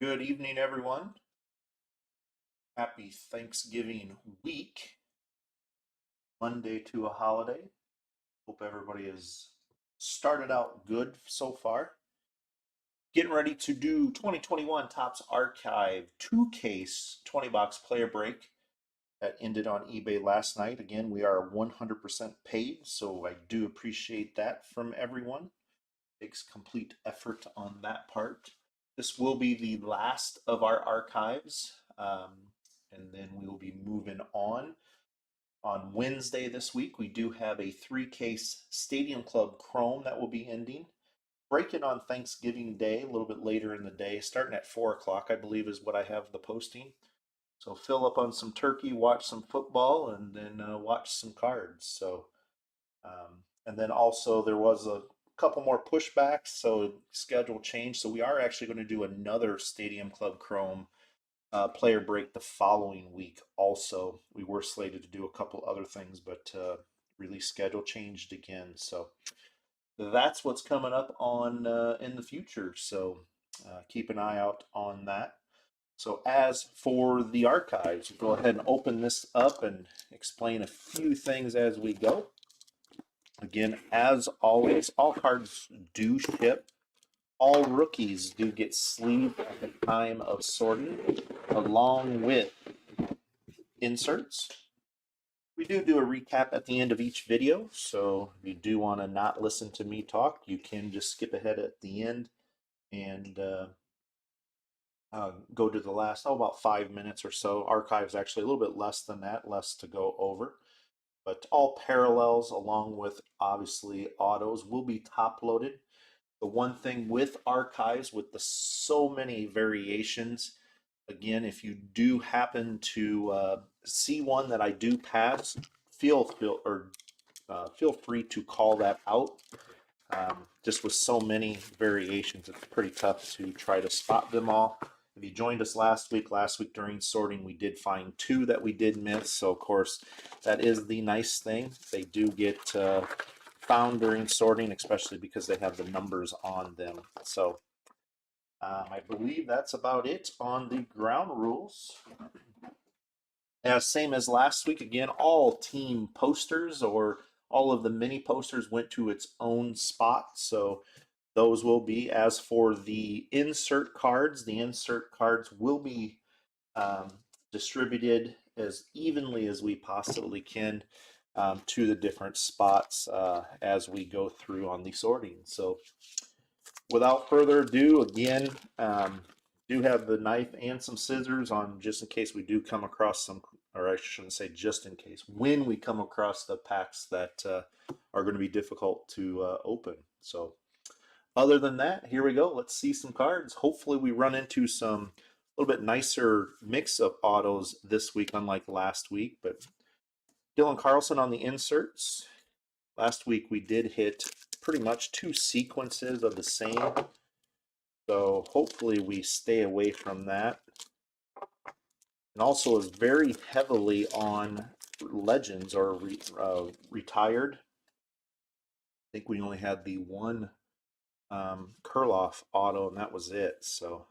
Good evening, everyone. Happy Thanksgiving week, Monday to a holiday. Hope everybody has started out good so far. Getting ready to do 2021 Topps Archive 2-case 20 box player break that ended on eBay last night. Again, we are 100% paid, so I do appreciate that from everyone. Takes complete effort on that part. This will be the last of our archives, and then we will be moving on. On Wednesday this week, we do have a 3-case Stadium Club Chrome that will be ending. Break-in on Thanksgiving Day, a little bit later in the day, starting at 4 o'clock, I believe is what I have the posting. So fill up on some turkey, watch some football, and then watch some cards. And then also there was a couple more pushbacks, so schedule change. So we are actually going to do another Stadium Club Chrome player break the following week. Also, we were slated to do a couple other things, but release schedule changed again. So that's what's coming up on in the future. So keep an eye out on that. So as for the archives, we'll go ahead and open this up and explain a few things as we go. Again, as always, all cards do ship. All rookies do get sleeved at the time of sorting, along with inserts. We do a recap at the end of each video, so if you do want to not listen to me talk, you can just skip ahead at the end and go to the last, about 5 minutes or so. Archives actually a little bit less than that, less to go over. But all parallels, along with obviously autos, will be top loaded. The one thing with archives, with the so many variations, again, if you do happen to see one that I do pass, feel free to call that out. Just with so many variations, it's pretty tough to try to spot them all. If you joined us last week during sorting, we did find two that we did miss. So of course, that is the nice thing. They do get found during sorting, especially because they have the numbers on them. So I believe that's about it on the ground rules. Same as last week, again, all team posters or all of the mini posters went to its own spot. So those will be, as for the insert cards will be distributed as evenly as we possibly can to the different spots as we go through on the sorting. So without further ado, again, do have the knife and some scissors on, just in case we do come across some, or I shouldn't say just in case, when we come across the packs that are going to be difficult to open. So other than that, here we go. Let's see some cards. Hopefully we run into some a little bit nicer mix of autos this week, unlike last week. But Dylan Carlson on the inserts. Last week we did hit pretty much two sequences of the same. So hopefully we stay away from that. And also is very heavily on legends or retired. I think we only had the one Kurloff auto, and that was it. So,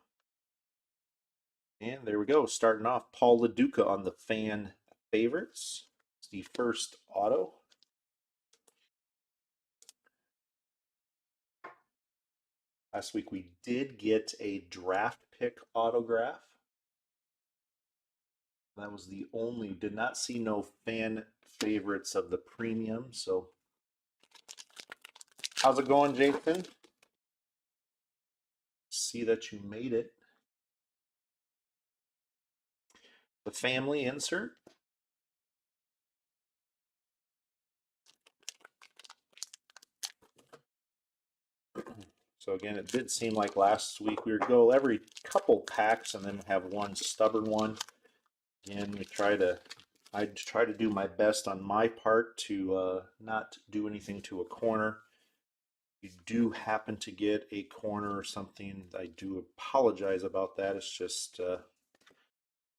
and there we go. Starting off, Paul LaDuca on the fan favorites. It's the first auto. Last week we did get a draft pick autograph. That was the only, did not see no fan favorites of the premium. So, how's it going, Jason? See that you made it. The family insert. So again, it did seem like last week we would go every couple packs and then have one stubborn one. Again, I try to do my best on my part to not do anything to a corner. If you do happen to get a corner or something, I do apologize about that. It's just, like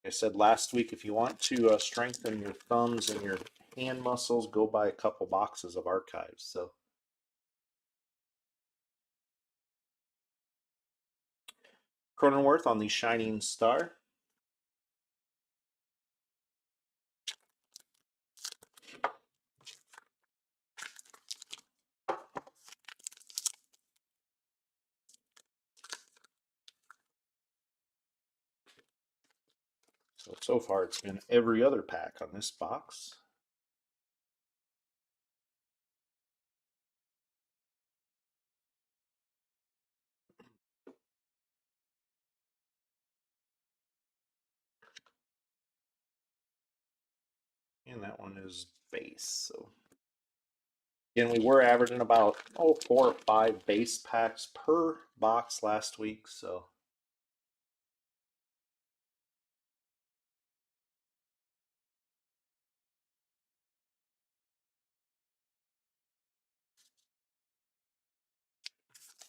I said last week, if you want to strengthen your thumbs and your hand muscles, go buy a couple boxes of archives. So Cronenworth on the Shining Star. So far it's been every other pack on this box. And that one is base. So again, we were averaging about 4 or 5 base packs per box last week. So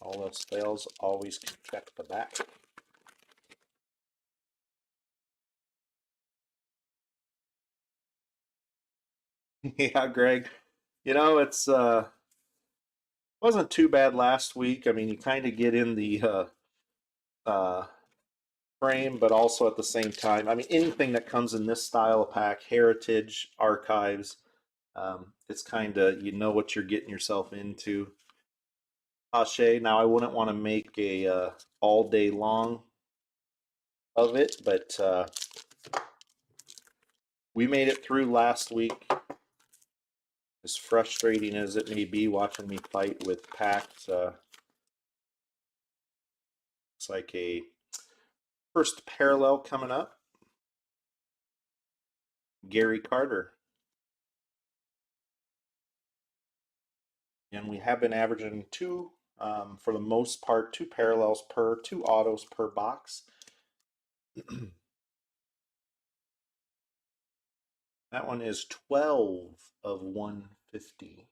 all else fails, always can check the back. Yeah, Greg. You know, it's wasn't too bad last week. I mean, you kind of get in the uh, frame, but also at the same time, I mean, anything that comes in this style of pack, Heritage, Archives, it's kind of, you know what you're getting yourself into. Pache, now I wouldn't want to make a all day long of it, but we made it through last week. As frustrating as it may be watching me fight with packs, it's like a first parallel coming up. Gary Carter. And we have been averaging two, for the most part, 2 parallels per, 2 autos per box. That one is 12 of 150.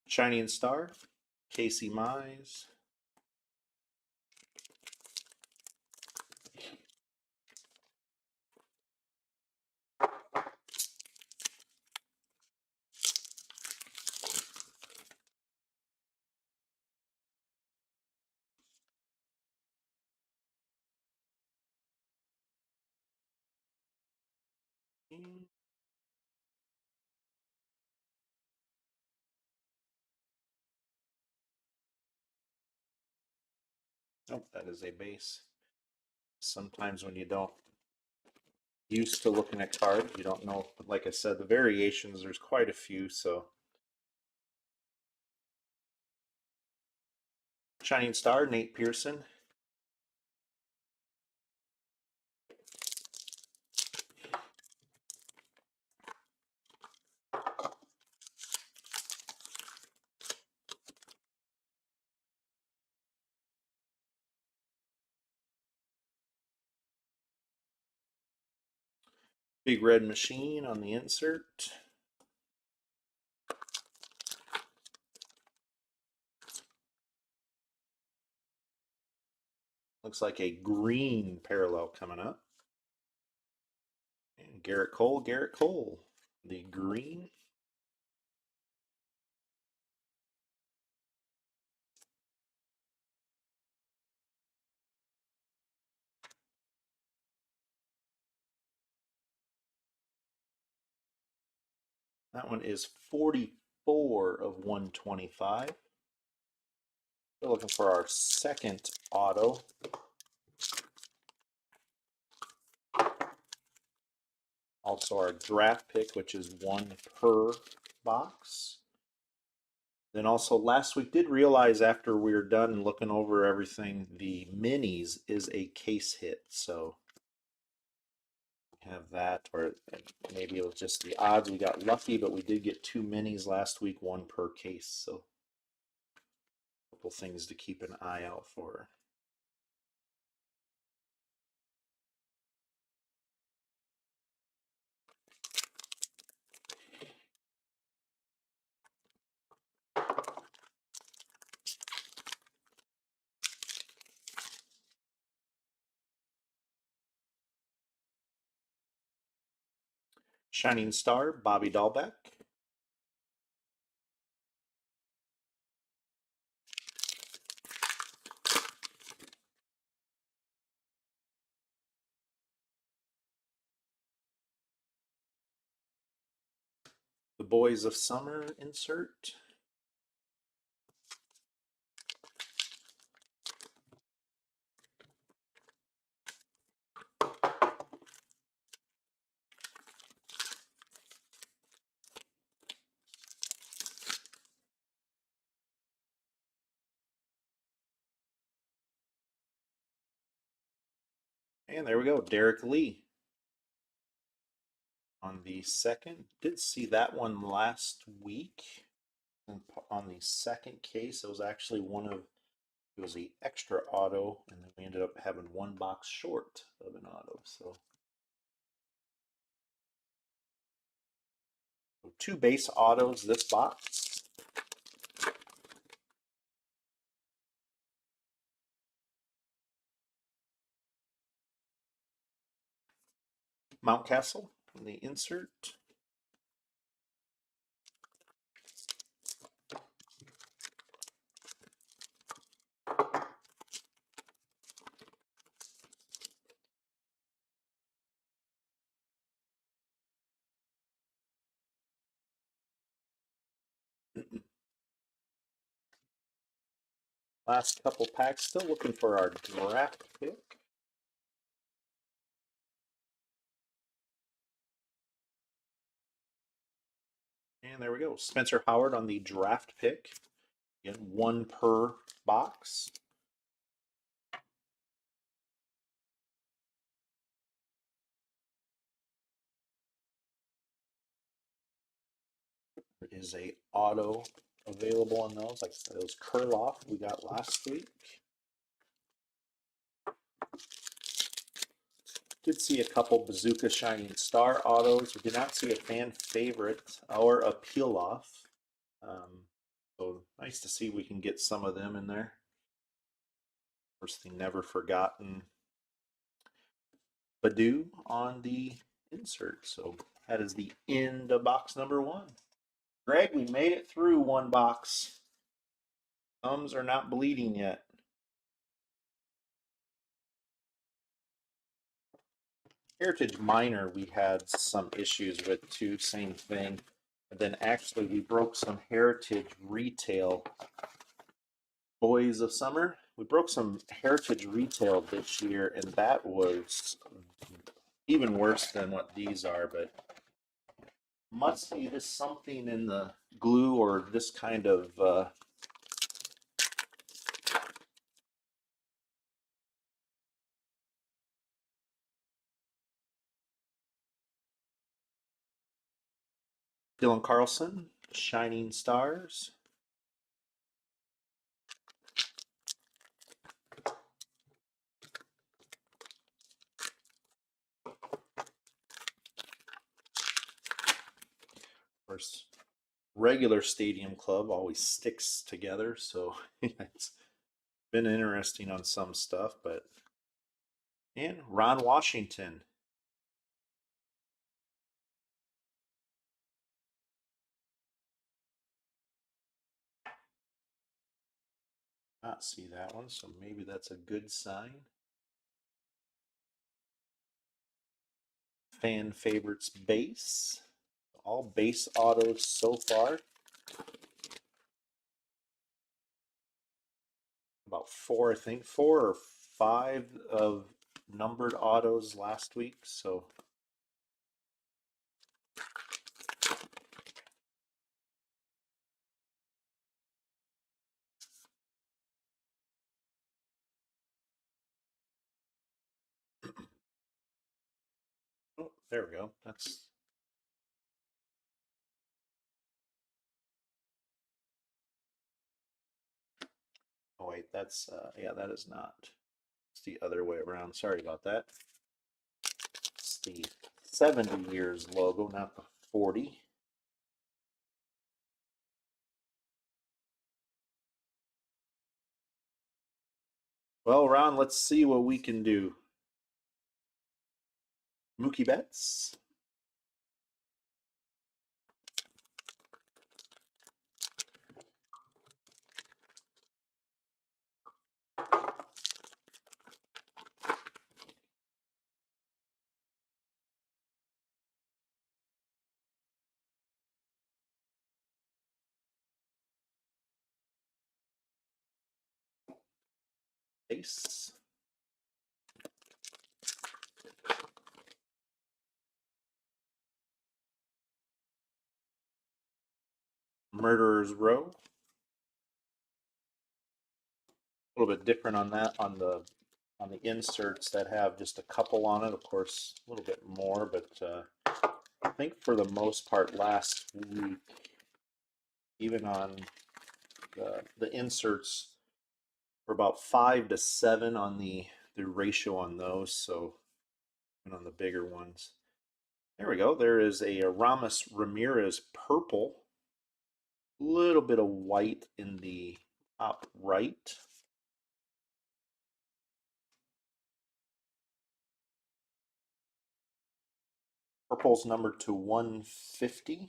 Shining Star, Casey Mize. Oh, that is a base. Sometimes when you don't used to looking at cards, you don't know. But like I said, the variations, there's quite a few. So Shining Star, Nate Pearson. Big Red Machine on the insert. Looks like a green parallel coming up. And Garrett Cole, the green. That one is 44 of 125. We're looking for our second auto. Also our draft pick, which is 1 per box. Then also last week did realize after we were done looking over everything, the minis is a case hit. So have that, or maybe it was just the odds we got lucky, but we did get 2 minis last week, 1 per case. So a couple things to keep an eye out for. Shining Star, Bobby Dahlbeck. The Boys of Summer insert. And there we go, Derek Lee on the second. Did see that one last week. And on the second case, it was actually it was the extra auto, and then we ended up having one box short of an auto. So two base autos this box. Mountcastle in the insert. Last couple packs, still looking for our draft pick. And there we go, Spencer Howard on the draft pick. Again, one per box. There is a auto available on those, like those Kurloff we got last week. Did see a couple Bazooka Shining Star autos. We did not see a fan favorite or a peel off. So nice to see we can get some of them in there. Of course, the never forgotten Badoo on the insert. So that is the end of box number one. Greg, we made it through one box. Thumbs are not bleeding yet. Heritage Minor we had some issues with too, same thing. And then actually we broke some Heritage Retail. Boys of Summer, we broke some Heritage Retail this year, and that was even worse than what these are, but must be this something in the glue or this kind of Dylan Carlson, Shining Stars. Of course, regular Stadium Club always sticks together, so it's been interesting on some stuff, but and Ron Washington. Not see that one, so maybe that's a good sign. Fan favorites base. All base autos so far. About four, I think, 4 or 5 of numbered autos last week. So oh, there we go. That's oh wait, that's yeah, that is not. It's the other way around. Sorry about that. It's the 70 years logo, not the 40. Well, Ron, let's see what we can do. Mookie Betts. Base. Murderer's Row. A little bit different on that on the inserts that have just a couple on it. Of course, a little bit more, but I think for the most part last week, even on the inserts, were about 5 to 7 on the ratio on those. So, and on the bigger ones. There we go. There is a Ramos Ramirez purple. Little bit of white in the top right. Purple's numbered to 150.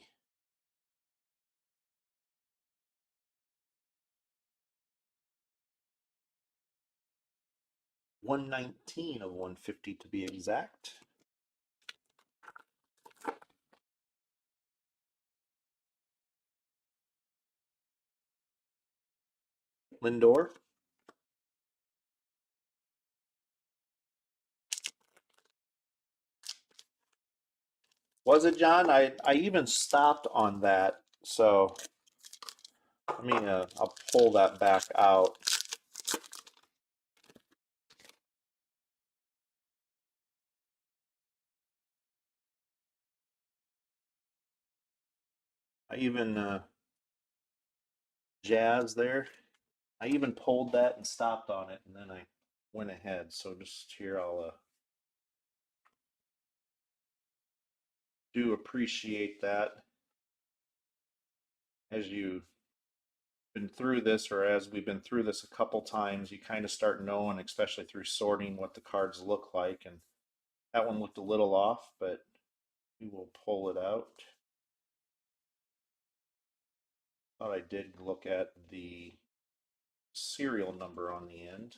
$119 of 150 to be exact. Lindor. Was it, John? I even stopped on that. So let me I'll pull that back out. I even Jazz there. I even pulled that and stopped on it, and then I went ahead. So just here, I'll do appreciate that. As you've been through this, or as we've been through this a couple times, you kind of start knowing, especially through sorting, what the cards look like. And that one looked a little off, but we will pull it out. Thought I did look at the serial number on the end.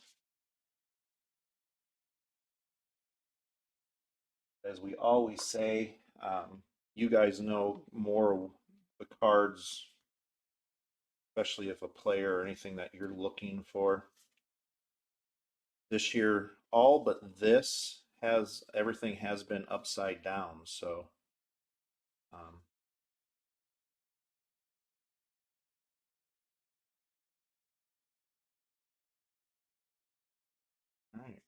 As we always say, you guys know more of the cards, especially if a player or anything that you're looking for. This year, all but this has everything has been upside down. So, um, all right.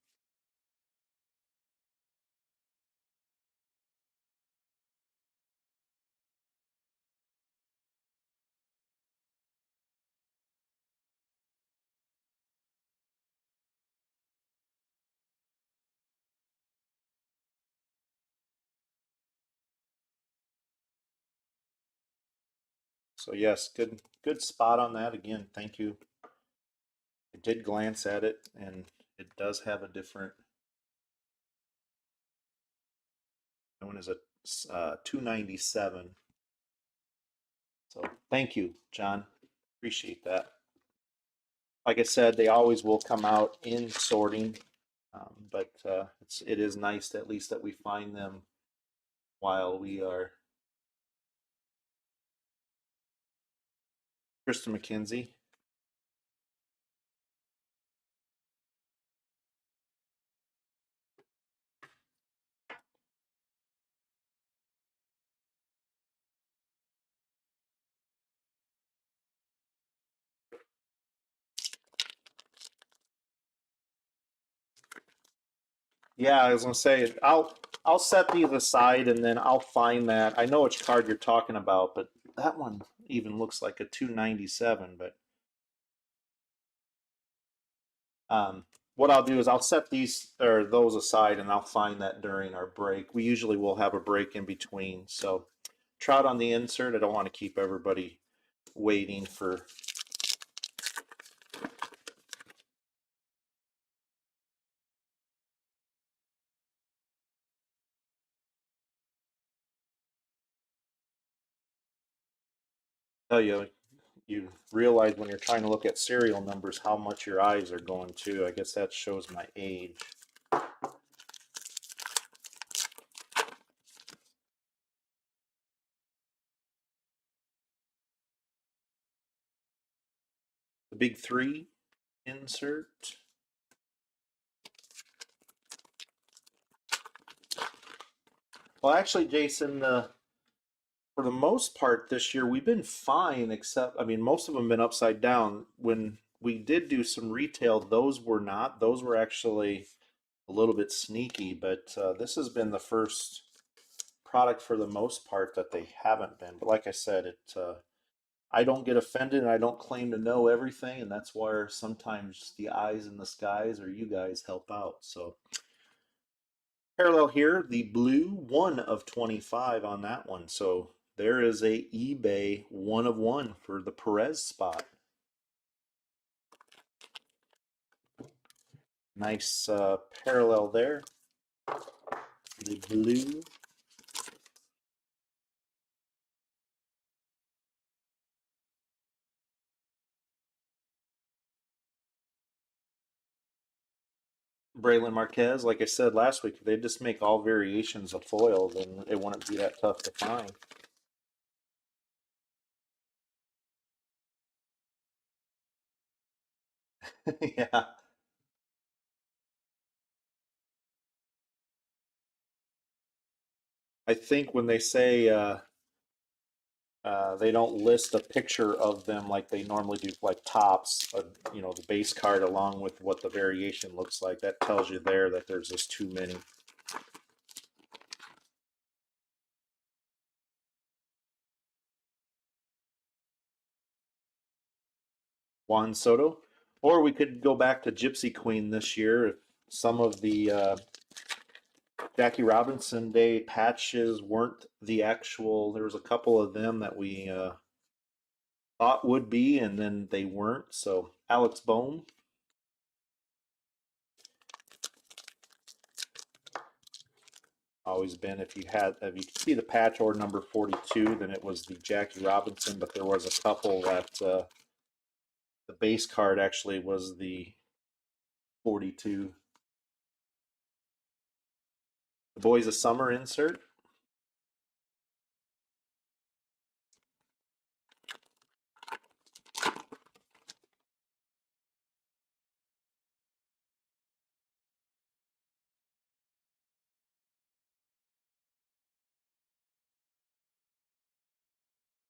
So yes, good spot on that. Again, thank you. I did glance at it, and it does have a different. That one is a 297. So thank you, John. Appreciate that. Like I said, they always will come out in sorting, but it is nice at least that we find them while we are. Kristen McKenzie. Yeah, I was gonna say I'll set these aside and then I'll find that. I know which card you're talking about, but that one even looks like a 297. But what I'll do is I'll set these or those aside and I'll find that during our break. We usually will have a break in between. So Trout on the insert. I don't want to keep everybody waiting for. Tell you, you realize when you're trying to look at serial numbers how much your eyes are going to. I guess that shows my age. The big three insert. Well, actually, Jason, for the most part this year, we've been fine, except, I mean, most of them been upside down. When we did do some retail, those were not. Those were actually a little bit sneaky, but this has been the first product for the most part that they haven't been. But like I said, I don't get offended and I don't claim to know everything, and that's where sometimes the eyes in the skies or you guys help out. So parallel here, the blue 1 of 25 on that one. So there is a eBay 1 of 1 for the Perez spot. Nice parallel there. The blue. Braylon Marquez, like I said last week, if they just make all variations of foil, then it wouldn't be that tough to find. Yeah. I think when they say they don't list a picture of them like they normally do, like tops, you know, the base card along with what the variation looks like. That tells you there that there's just too many. Juan Soto. Or we could go back to Gypsy Queen this year. If some of the Jackie Robinson Day patches weren't the actual, there was a couple of them that we thought would be, and then they weren't. So Alex Bohm, always been, if you see the patch or number 42, then it was the Jackie Robinson, but there was a couple that the base card actually was the 42. The Boys of Summer insert.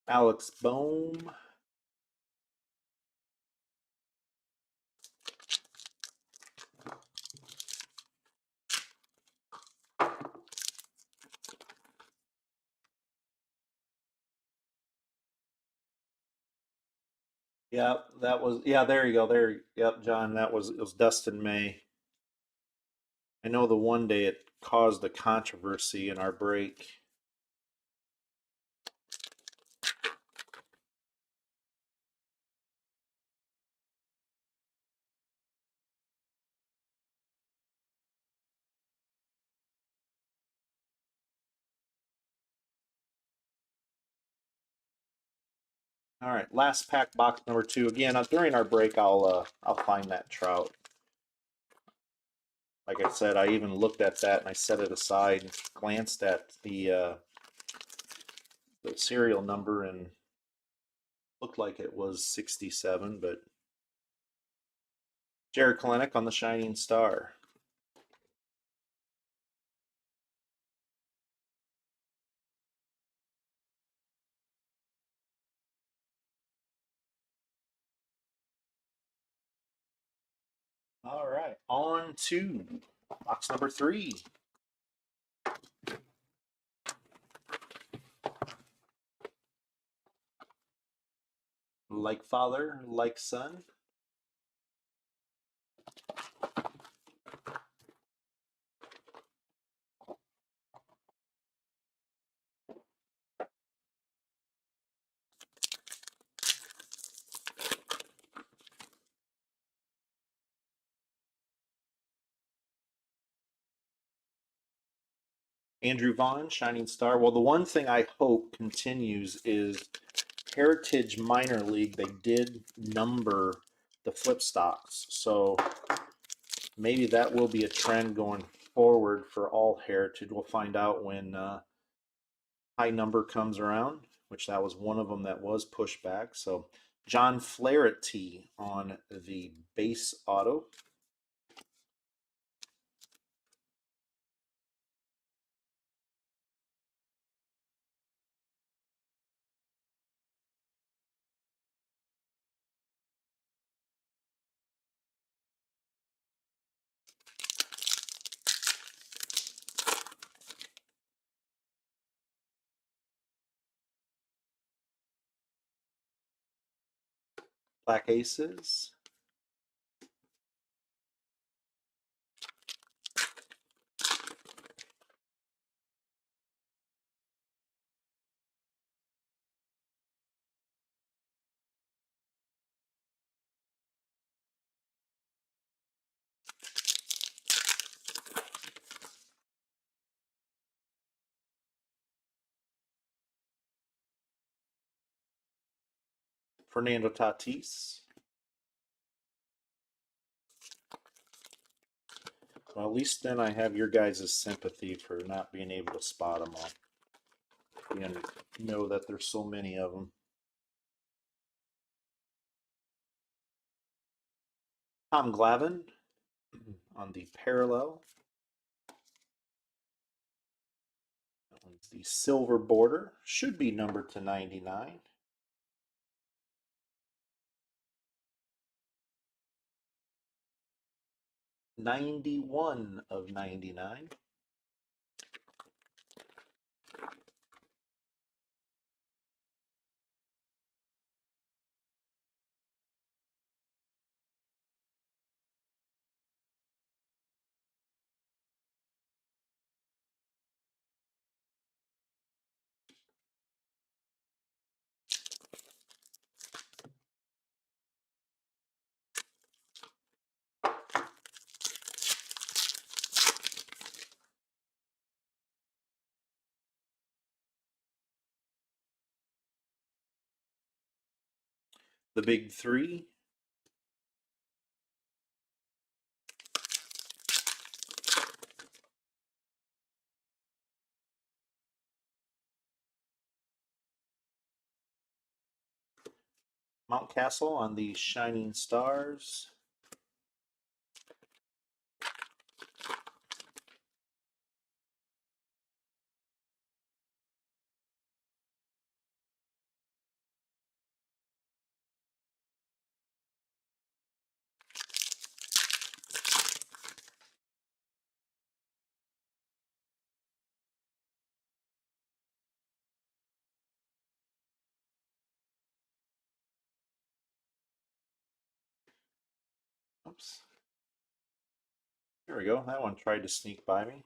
Alex Bohm. Yep, that was, yeah, there you go. There, yep, John, that was, it was Dustin May. I know the one day it caused a controversy in our break. All right, last pack, box number 2. Again, during our break, I'll find that trout. Like I said, I even looked at that and I set it aside and glanced at the serial number and looked like it was 67, but Jared Kalenic on the Shining Star. All right, on to box number 3. Like father, like son. Andrew Vaughn, Shining Star. Well, the one thing I hope continues is Heritage Minor League. They did number the flip stocks, so maybe that will be a trend going forward for all Heritage. We'll find out when high number comes around, which that was one of them that was pushed back. So John Flaherty on the base auto. Black Aces. Fernando Tatis. Well, at least then I have your guys' sympathy for not being able to spot them all. You know that there's so many of them. Tom Glavine on the parallel. That one's the silver border. Should be numbered to 99. (91 of 99). The big three. Mountcastle on the Shining Stars. Oops. There we go. That one tried to sneak by me.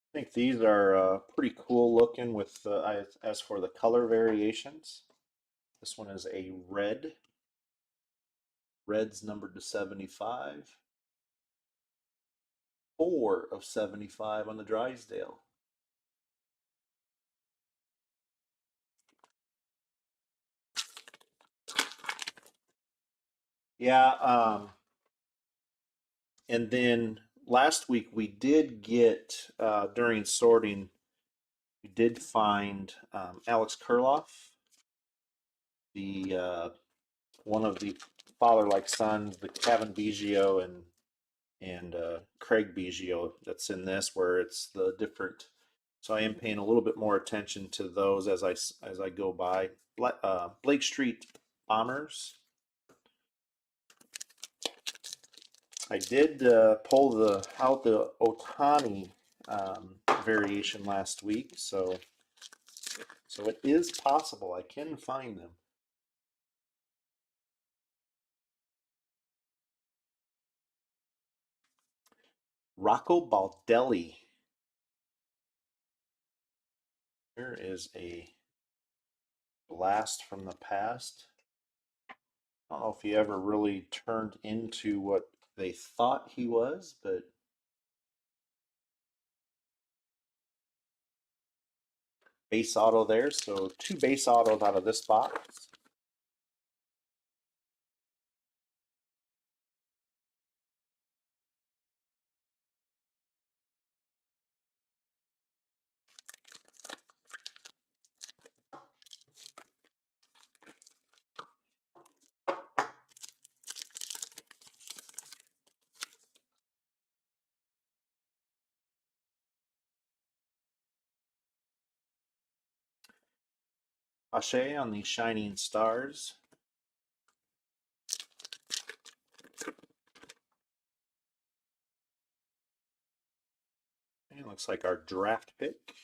I think these are pretty cool looking with as for the color variations. This one is a red. Red's numbered to 75. 4 of 75 on the Drysdale. Yeah, and then last week we did get during sorting, we did find Alex Kurloff, the one of the father-like sons, the Kevin Biggio and Craig Biggio that's in this, where it's the different. So I am paying a little bit more attention to those as I go by. Blake Street Bombers. I did pull out the Otani variation last week, so it is possible I can find them. Rocco Baldelli. Here is a blast from the past. I don't know if he ever really turned into what they thought he was, but base auto there. So 2 base autos out of this box. Pache on the Shining Stars. And looks like our draft pick.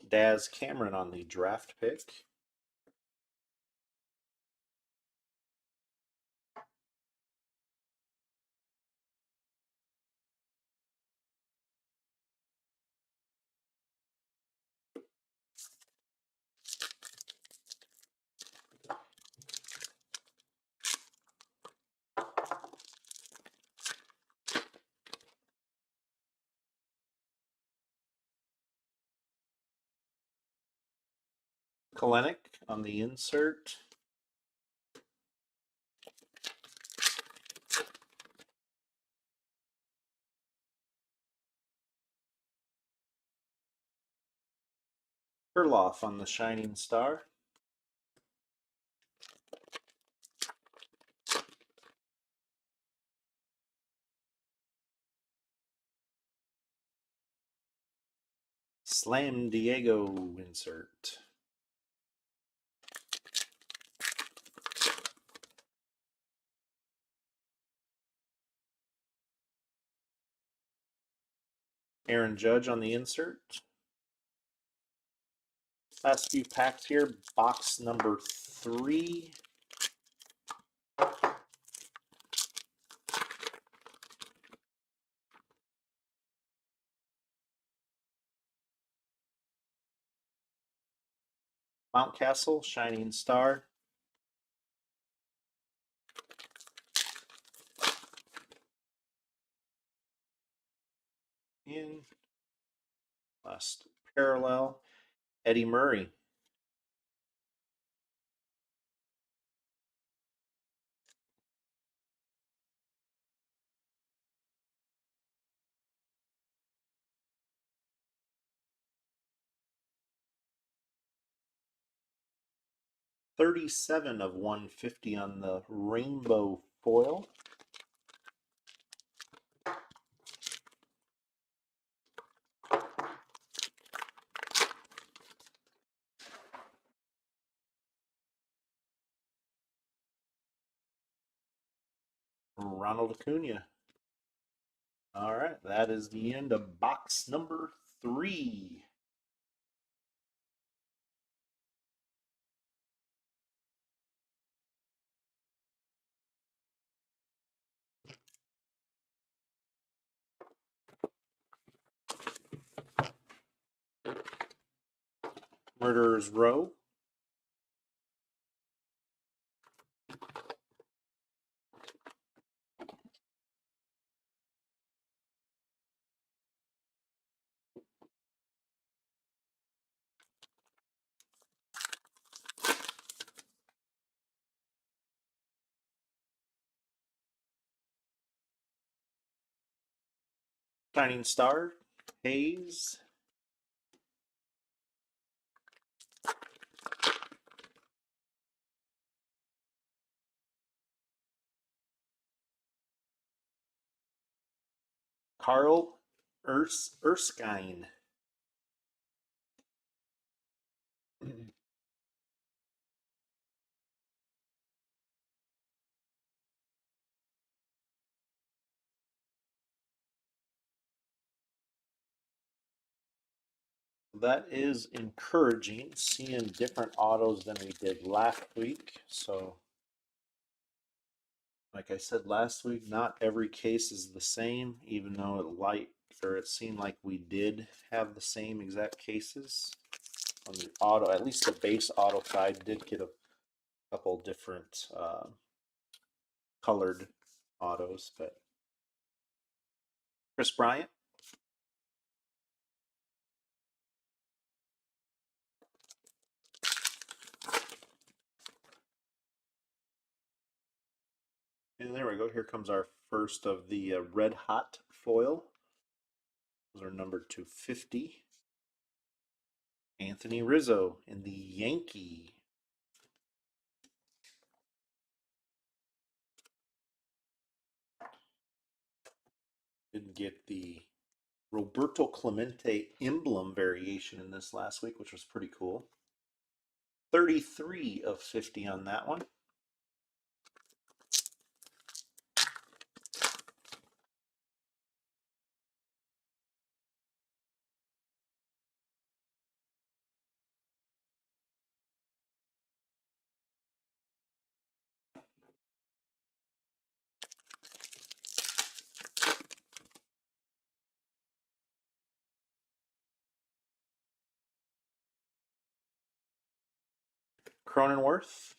Daz Cameron on the draft pick. Kalenic on the insert. Kurloff on the Shining Star. Slam Diego insert. Aaron Judge on the insert. Last few packs here. Box number 3. Mountcastle, Shining Star. In last parallel, Eddie Murray. $37 of 150 on the rainbow foil. Ronald Acuna. All right, that is the end of box number 3. Murderer's Row. Shining Star, Hayes. Carl Erskine. That is encouraging, seeing different autos than we did last week. So, like I said last week, not every case is the same, even though it seemed like we did have the same exact cases on the auto. At least the base auto side did get a couple different colored autos, but Chris Bryant. And there we go. Here comes our first of the Red Hot foil. Those are numbered to 50. Anthony Rizzo in the Yankee. Didn't get the Roberto Clemente emblem variation in this last week, which was pretty cool. 33 of 50 on that one. Cronenworth.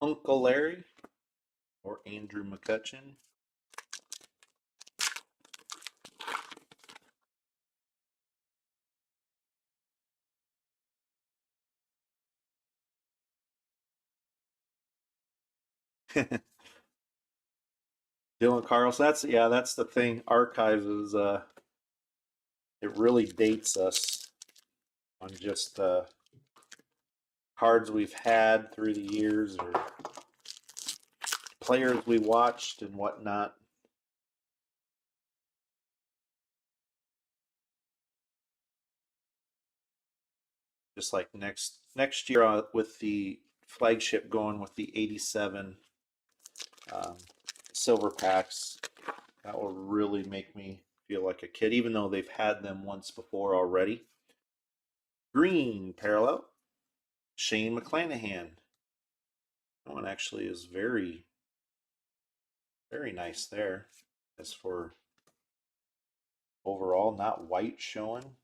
Uncle Larry or Andrew McCutcheon. Dylan Carlson. That's the thing. Archives is it really dates us on just cards we've had through the years or players we watched and whatnot. Just like next year with the flagship going with the 87 silver packs, that will really make me feel like a kid, even though they've had them once before already. Green parallel, Shane McClanahan. That one actually is very, very nice there. As for overall, not white showing.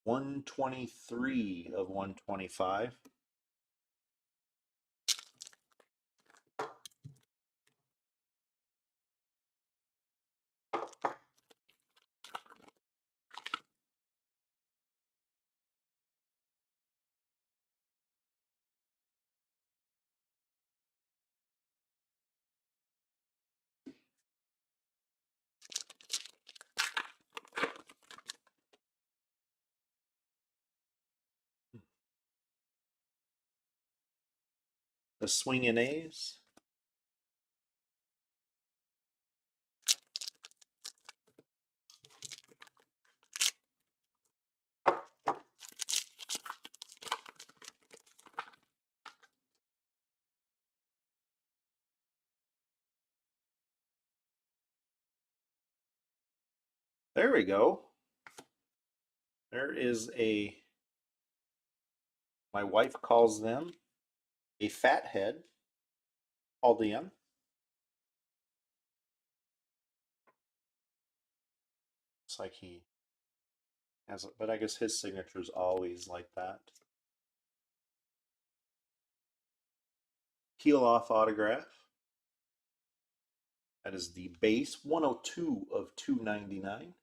$123 of 125. The swinging A's. There we go. There is my wife calls them a fat head. Aldian. Looks like he has it, but I guess his signature is always like that. Peel off autograph. That is the base 102 of 299.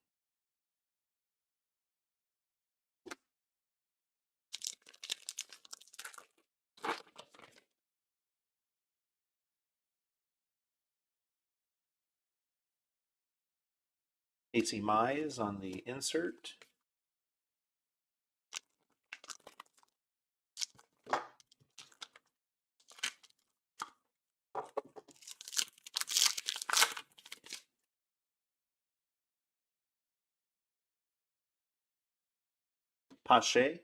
AC Mize on the insert. Pache.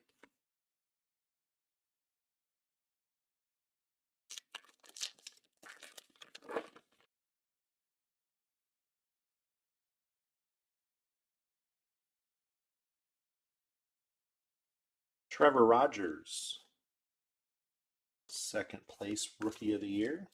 Trevor Rogers. Second place Rookie of the Year.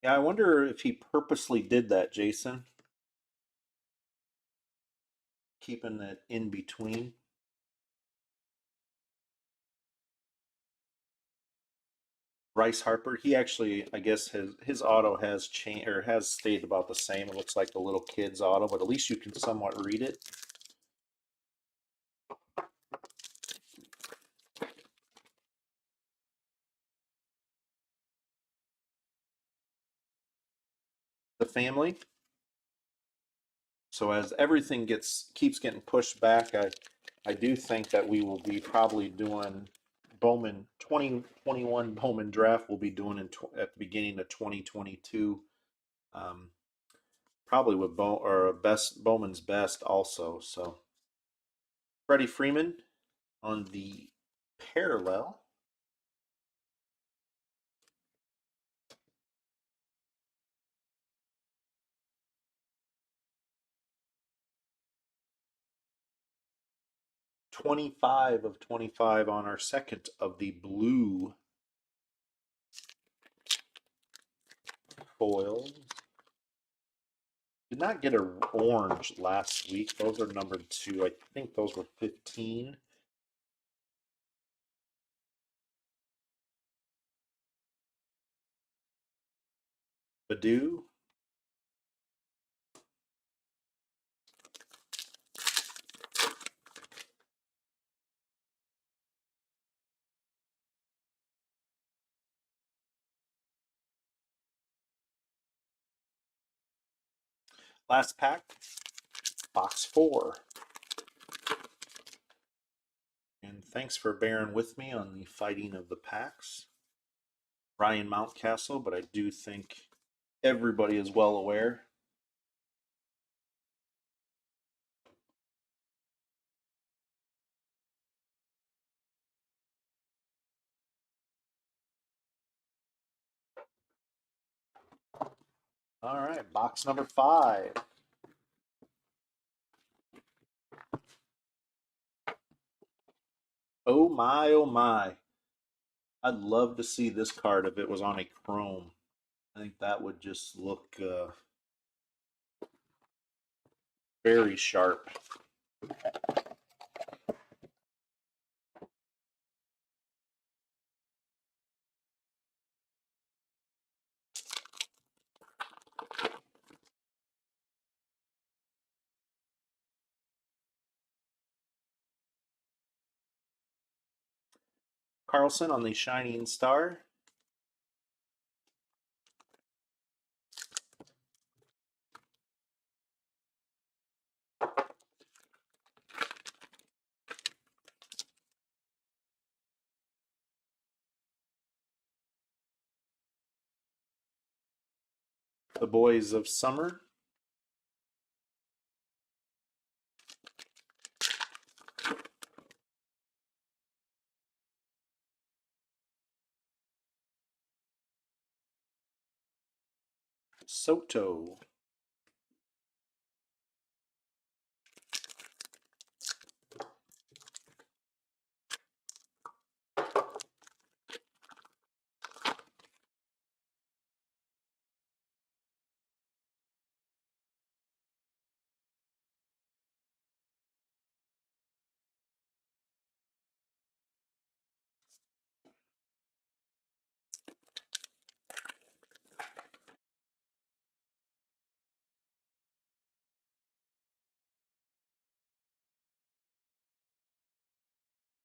Yeah, I wonder if he purposely did that, Jason. Keeping it in between. Bryce Harper, he actually, I guess his auto has changed or has stayed about the same. It looks like the little kid's auto, but at least you can somewhat read it. family. So as everything keeps getting pushed back, I do think that we will be probably doing Bowman 2021 Bowman draft. We'll be doing at the beginning of 2022. Um, Probably with Bowman's best also. So Freddie Freeman on the parallel. $25 of $25 on our second of the blue foils. Did not get an orange last week. Those are numbered 2. I think those were 15. Badoo. Last pack, box 4. And thanks for bearing with me on the fighting of the packs. Ryan Mountcastle, but I do think everybody is well aware. All right, box number 5. Oh my, oh my. I'd love to see this card if it was on a chrome. I think that would just look very sharp. Carlson on the Shining Star. The Boys of Summer. Soto.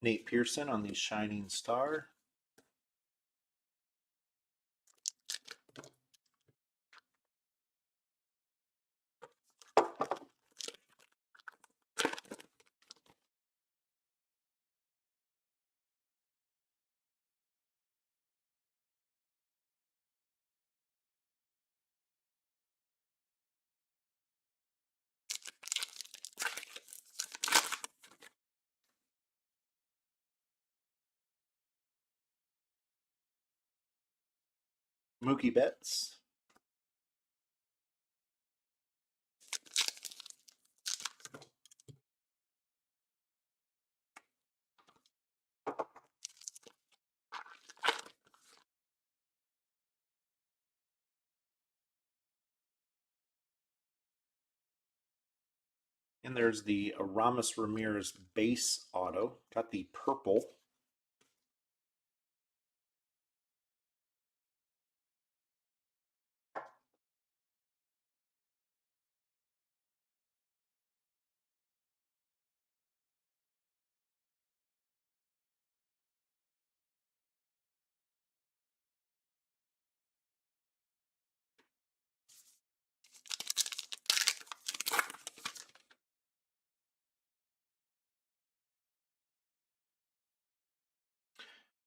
Nate Pearson on the Shining Star. Mookie Betts. And there's the Aramis Ramirez base auto. Got the purple.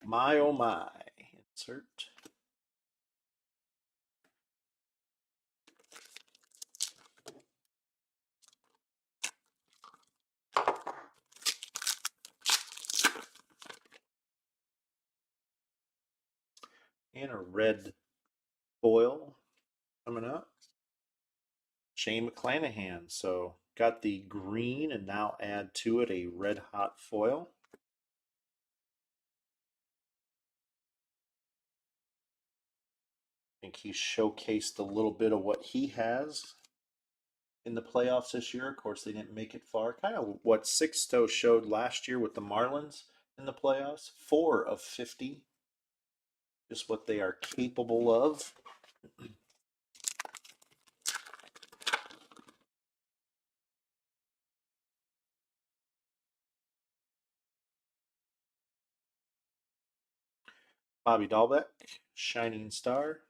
My oh my. Insert. And a red foil coming up. Shane McClanahan. So got the green and now add to it a red hot foil. I think he showcased a little bit of what he has in the playoffs this year. Of course, they didn't make it far. Kind of what Sixto showed last year with the Marlins in the playoffs. 4 of 50. Just what they are capable of. Bobby Dahlbeck, Shining Star.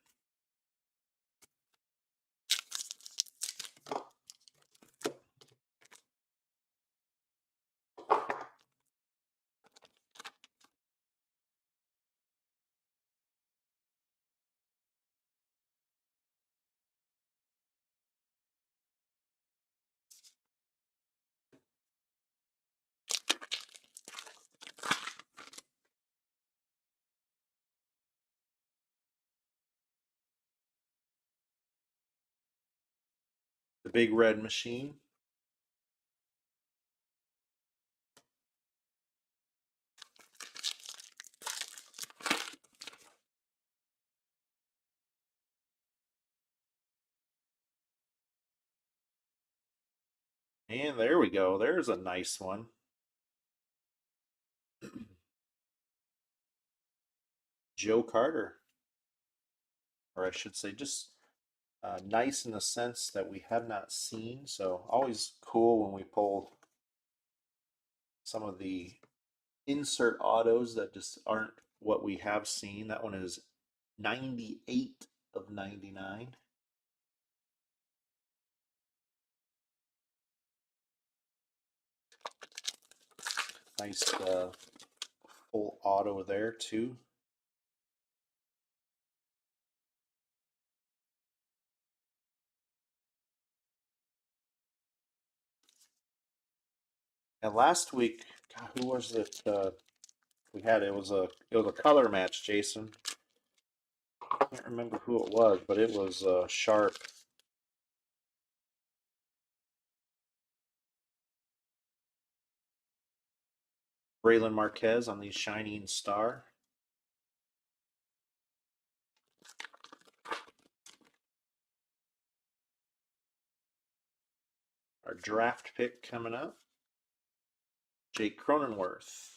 The Big Red Machine. And there we go. There's a nice one. Joe Carter. Or I should say, just nice in the sense that we have not seen. So always cool when we pull some of the insert autos that just aren't what we have seen. That one is 98 of 99. Nice full auto there too. And last week, God, who was it? We had it was a color match, Jason. I can't remember who it was, but it was sharp. Braylon Marquez on the Shining Star. Our draft pick coming up, Jake Cronenworth.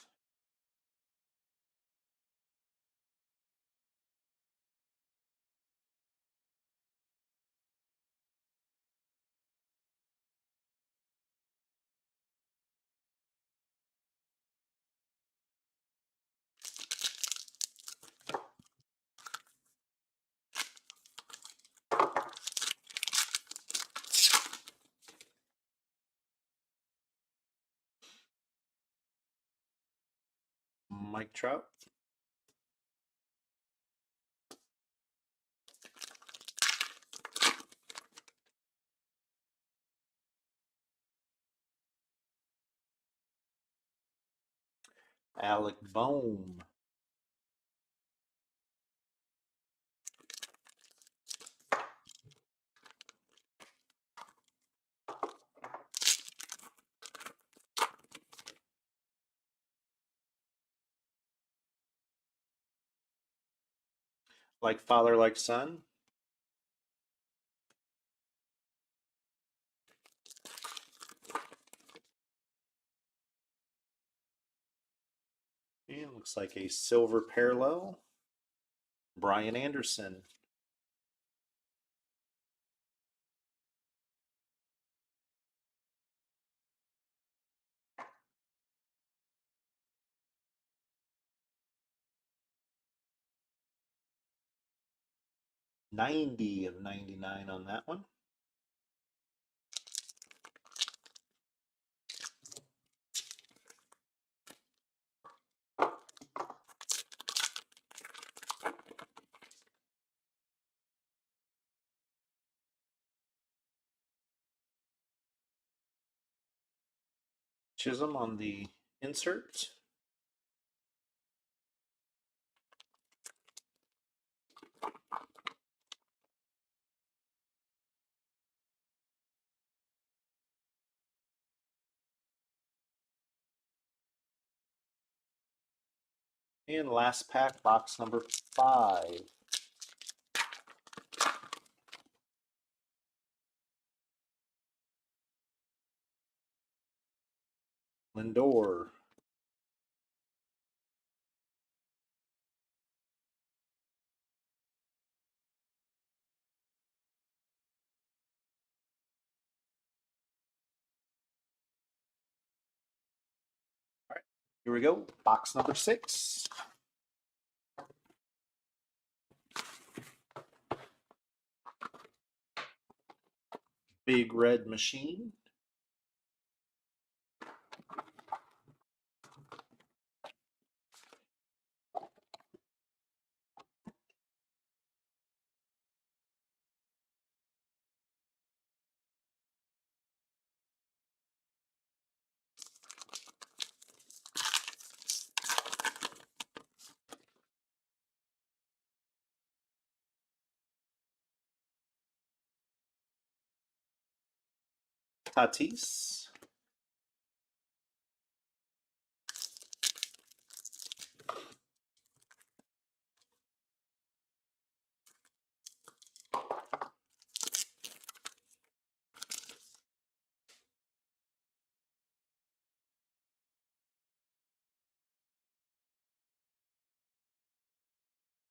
Mike Trout. Alec Bohm. Like father, like son. And looks like a silver parallel. Brian Anderson. $90 of 99 on that one. Chisholm on the insert. And last pack, box number 5. Lindor. All right, here we go. Box number 6. Big Red Machine. Tatis.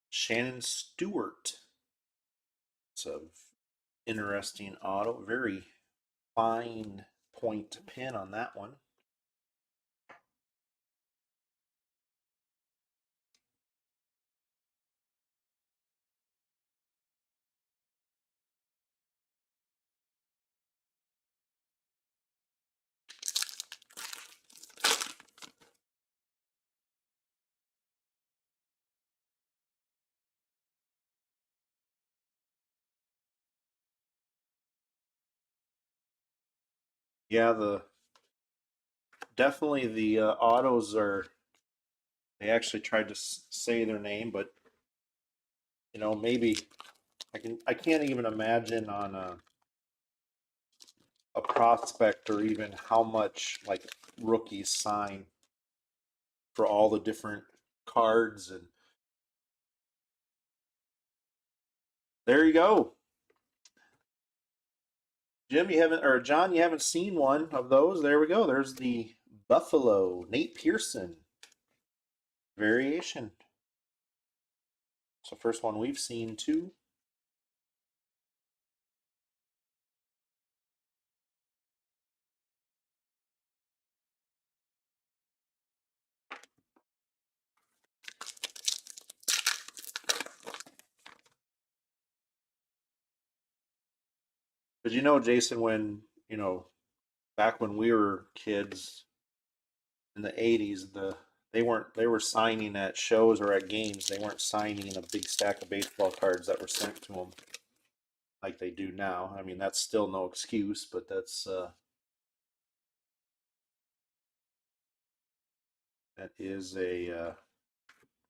Shannon Stewart. It's a interesting auto. Very fine point pin on that one. Yeah, definitely the autos are. They actually tried to say their name, but maybe I can't even imagine on a prospect or even how much like rookies sign for all the different cards. And there you go. Jim, you haven't, or John, you haven't seen one of those. There we go. There's the Buffalo Nate Pearson variation. So first one we've seen too. But Jason, when back when we were kids in the '80s, they were signing at shows or at games. They weren't signing a big stack of baseball cards that were sent to them like they do now. I mean, that's still no excuse, but that is a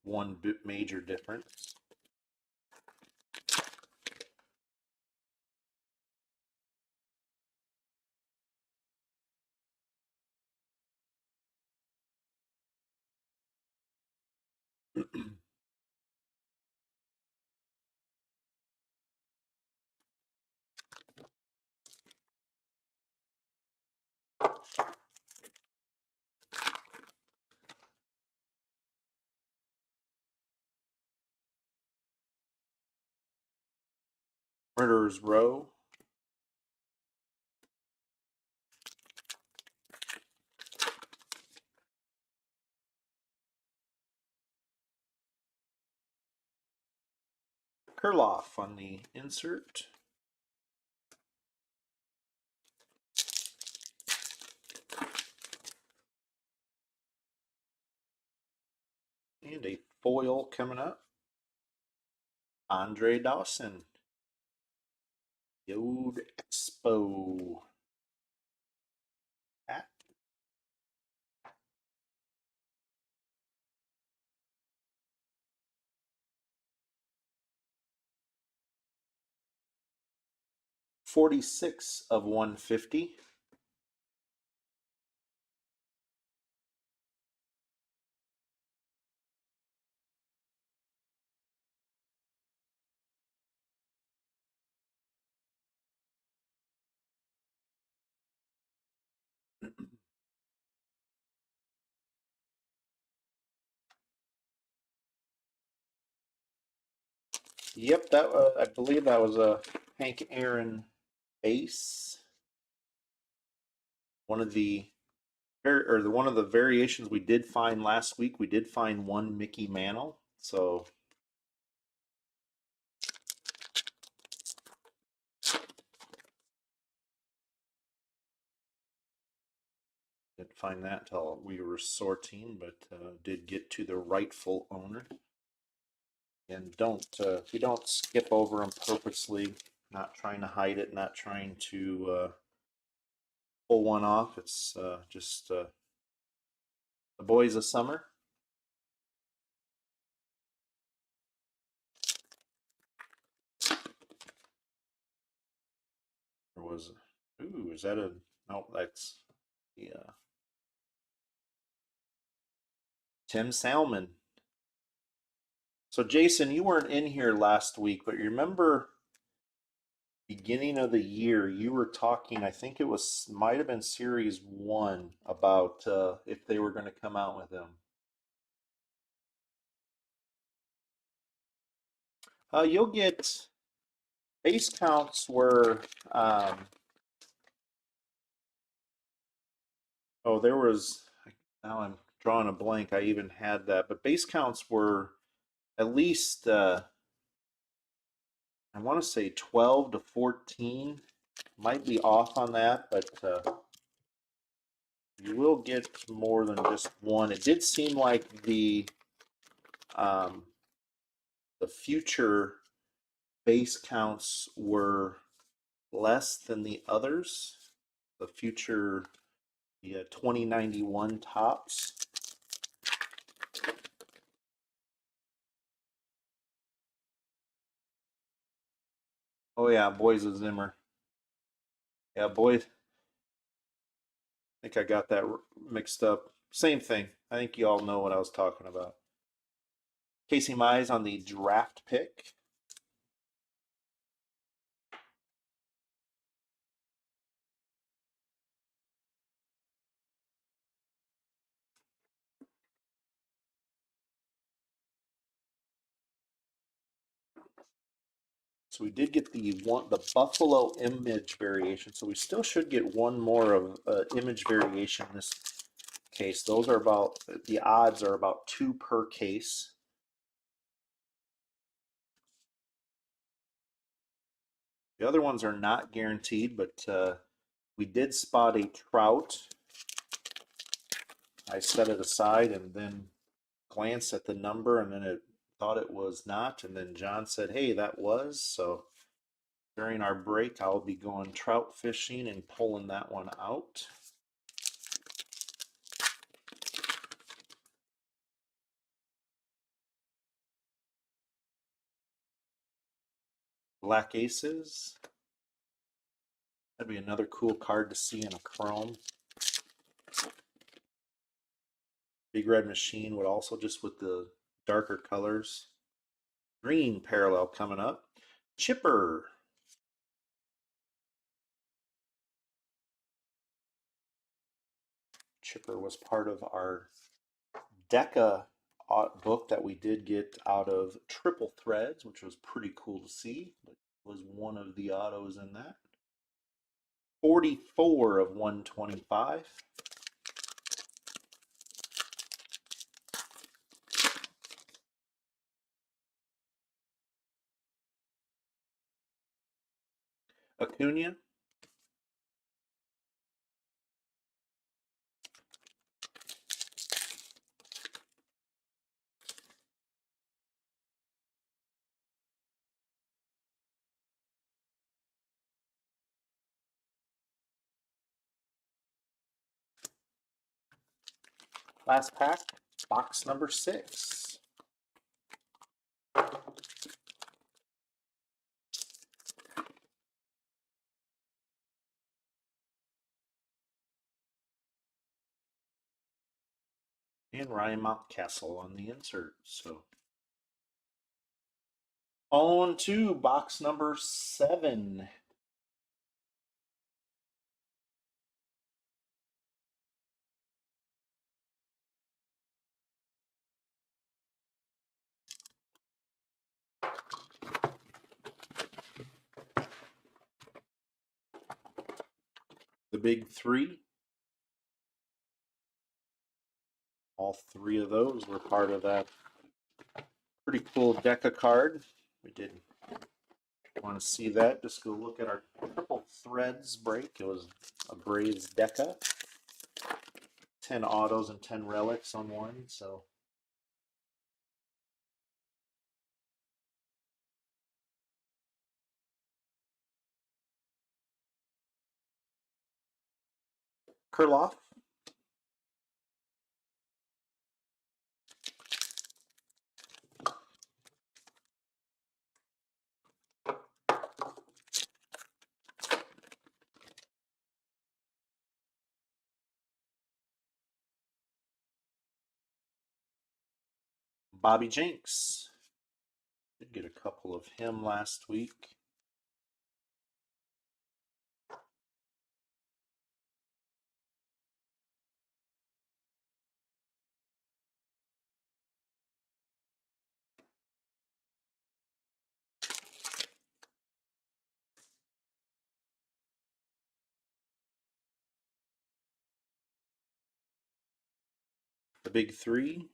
one major difference. Murderer's Row. Kurloff on the insert. And a foil coming up. Andre Dawson. Yod Expo. 46 of 150. Yep, that I believe that was a Hank Aaron base. One of the one of the variations we did find last week. We did find one Mickey Mantle, so didn't find that until we were sorting, but did get to the rightful owner. And we don't skip over them purposely. Not trying to hide it, not trying to pull one off. It's just the boys of summer. Or was ooh, is that a no? That's yeah. Tim Salmon. So Jason, you weren't in here last week, but you remember beginning of the year you were talking, I think it was might have been series one, about if they were going to come out with them. You'll get base counts were oh, there was, now I'm drawing a blank. I even had that, but base counts were at least I want to say 12 to 14. Might be off on that, but you will get more than just one. It did seem like um, the future base counts were less than the others. The future, the 2091 tops. Oh yeah, Boys of Zimmer. Yeah, boys. I think I got that mixed up. Same thing. I think you all know what I was talking about. Casey Mize on the draft pick. So we did get the Buffalo image variation. So we still should get one more of image variation in this case. Those are about, the odds are about 2 per case. The other ones are not guaranteed, but we did spot a Trout. I set it aside and then glanced at the number, and then it thought it was not, and then John said, hey, that was. So during our break I'll be going trout fishing and pulling that one out. Black Aces, that'd be another cool card to see in a chrome. Big Red Machine would also, just with the darker colors. Green parallel coming up. Chipper. Chipper was part of our Deca book that we did get out of Triple Threads, which was pretty cool to see. It was one of the autos in that. 44 of 125. Acuna. Last pack, box number 6. And Ryan Mountcastle on the insert. So on to box number 7. The big 3. All 3 of those were part of that pretty cool Deca card. We did want to see that. Just go look at our triple threads break. It was a Braves Deca. 10 autos and 10 relics on one. So Kurloff. Bobby Jenks. Did get a couple of him last week. The big 3.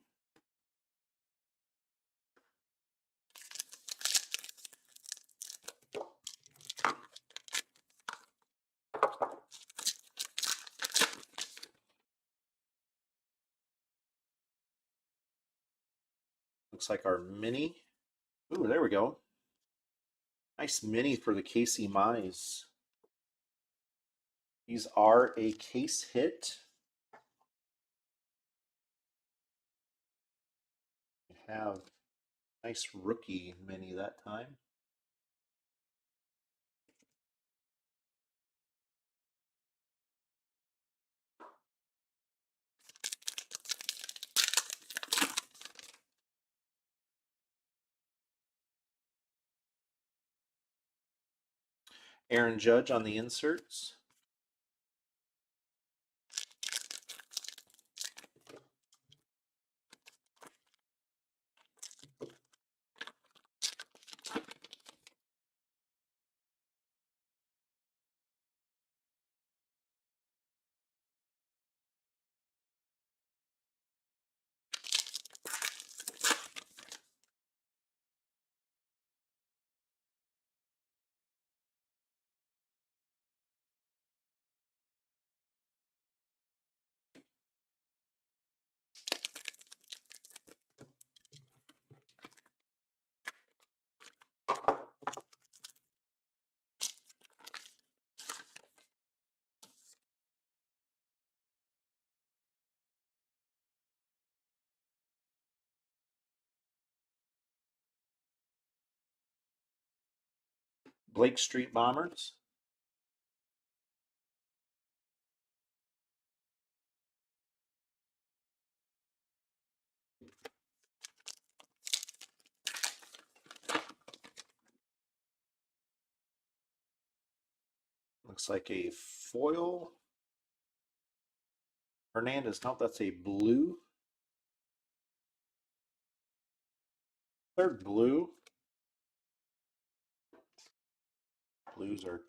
Looks like our mini. Ooh, there we go. Nice mini for the Casey Mize. These are a case hit. We have nice rookie mini that time. Aaron Judge on the inserts. Blake Street Bombers. Looks like a foil. Hernandez. Nope, that's a blue. Third blue. Blues are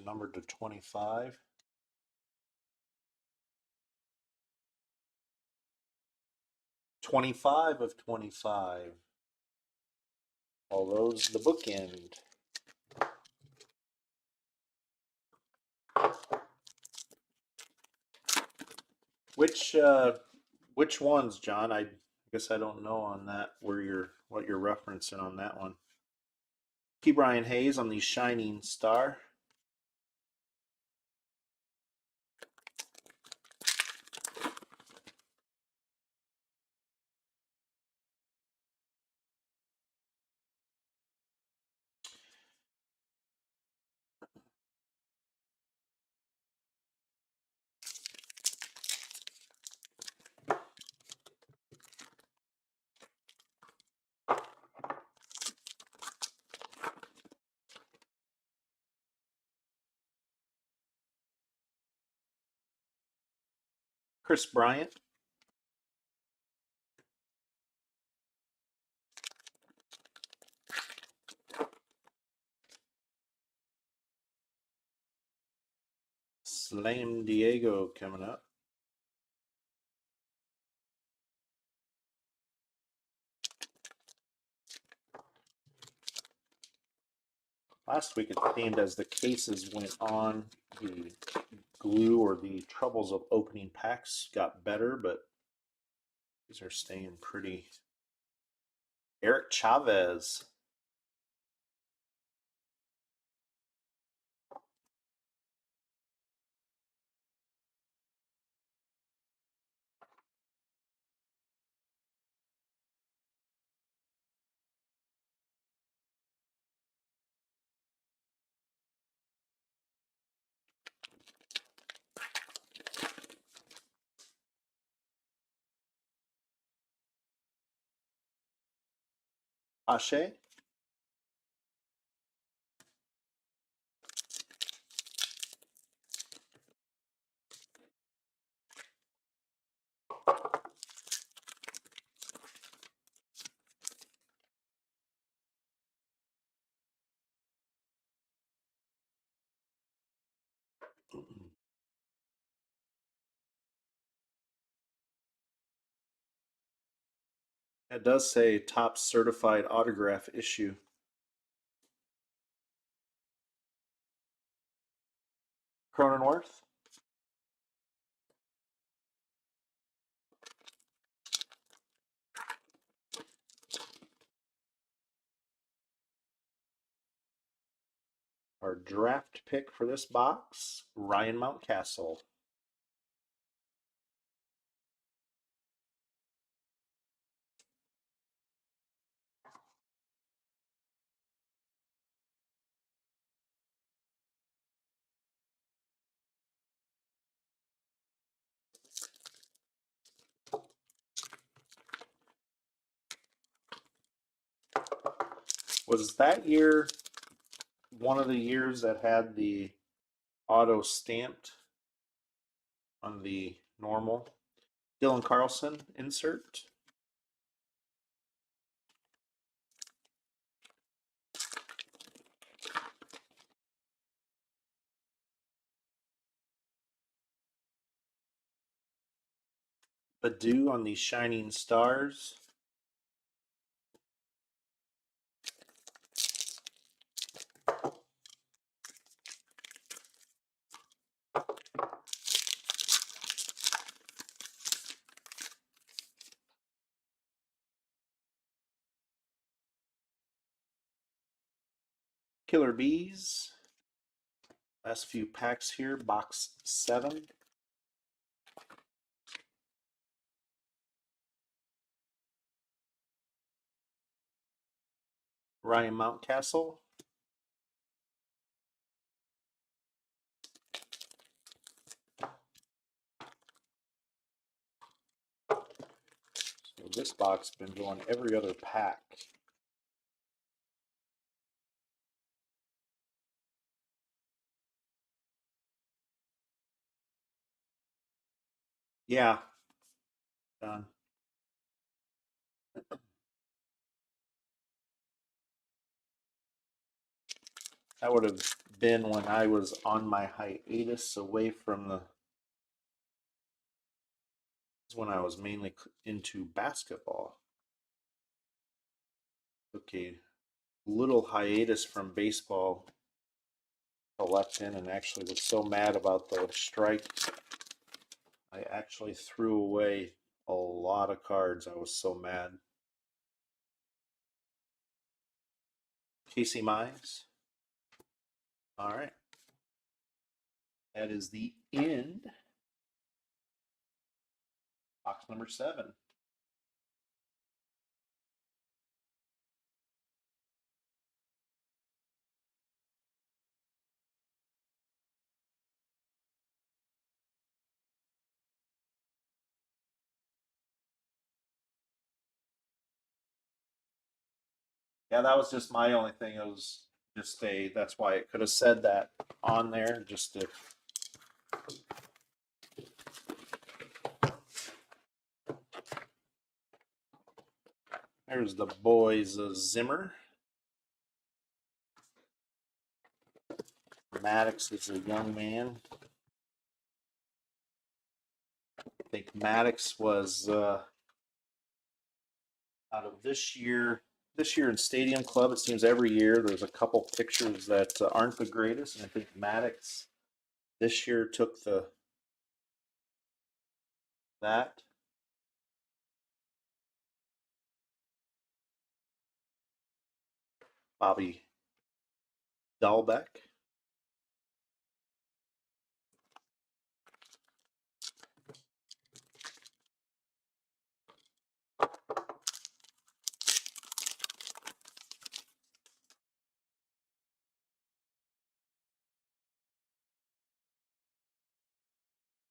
numbered to 25. 25 of 25. All those the bookend. Which ones, John? I guess I don't know on that what you're referencing on that one. P. Brian Hayes on the Shining Star. Chris Bryant. Slam Diego coming up. Last week it seemed as the cases went on, the glue or the troubles of opening packs got better, but these are staying pretty. Eric Chavez. Ashe. It does say top certified autograph issue. Cronenworth. Our draft pick for this box, Ryan Mountcastle. Was that year one of the years that had the auto stamped on the normal Dylan Carlson insert? Badu on the Shining Stars. Killer Bees. Last few packs here, box 7. Ryan Mountcastle. So this box has been going every other pack. Yeah. Done. That would have been when I was on my hiatus away from the. When I was mainly into basketball. Okay, little hiatus from baseball collecting, and actually was so mad about the strike, I actually threw away a lot of cards. I was so mad. Casey Mize. All right. That is the end. Box number 7. Yeah, that was just my only thing. It was just that's why it could have said that on there, just to. There's the boys of Zimmer. Maddox is a young man. I think Maddox was out of this year in Stadium Club. It seems every year there's a couple pictures that aren't the greatest, and I think Maddox this year took that. Bobby Dahlbeck.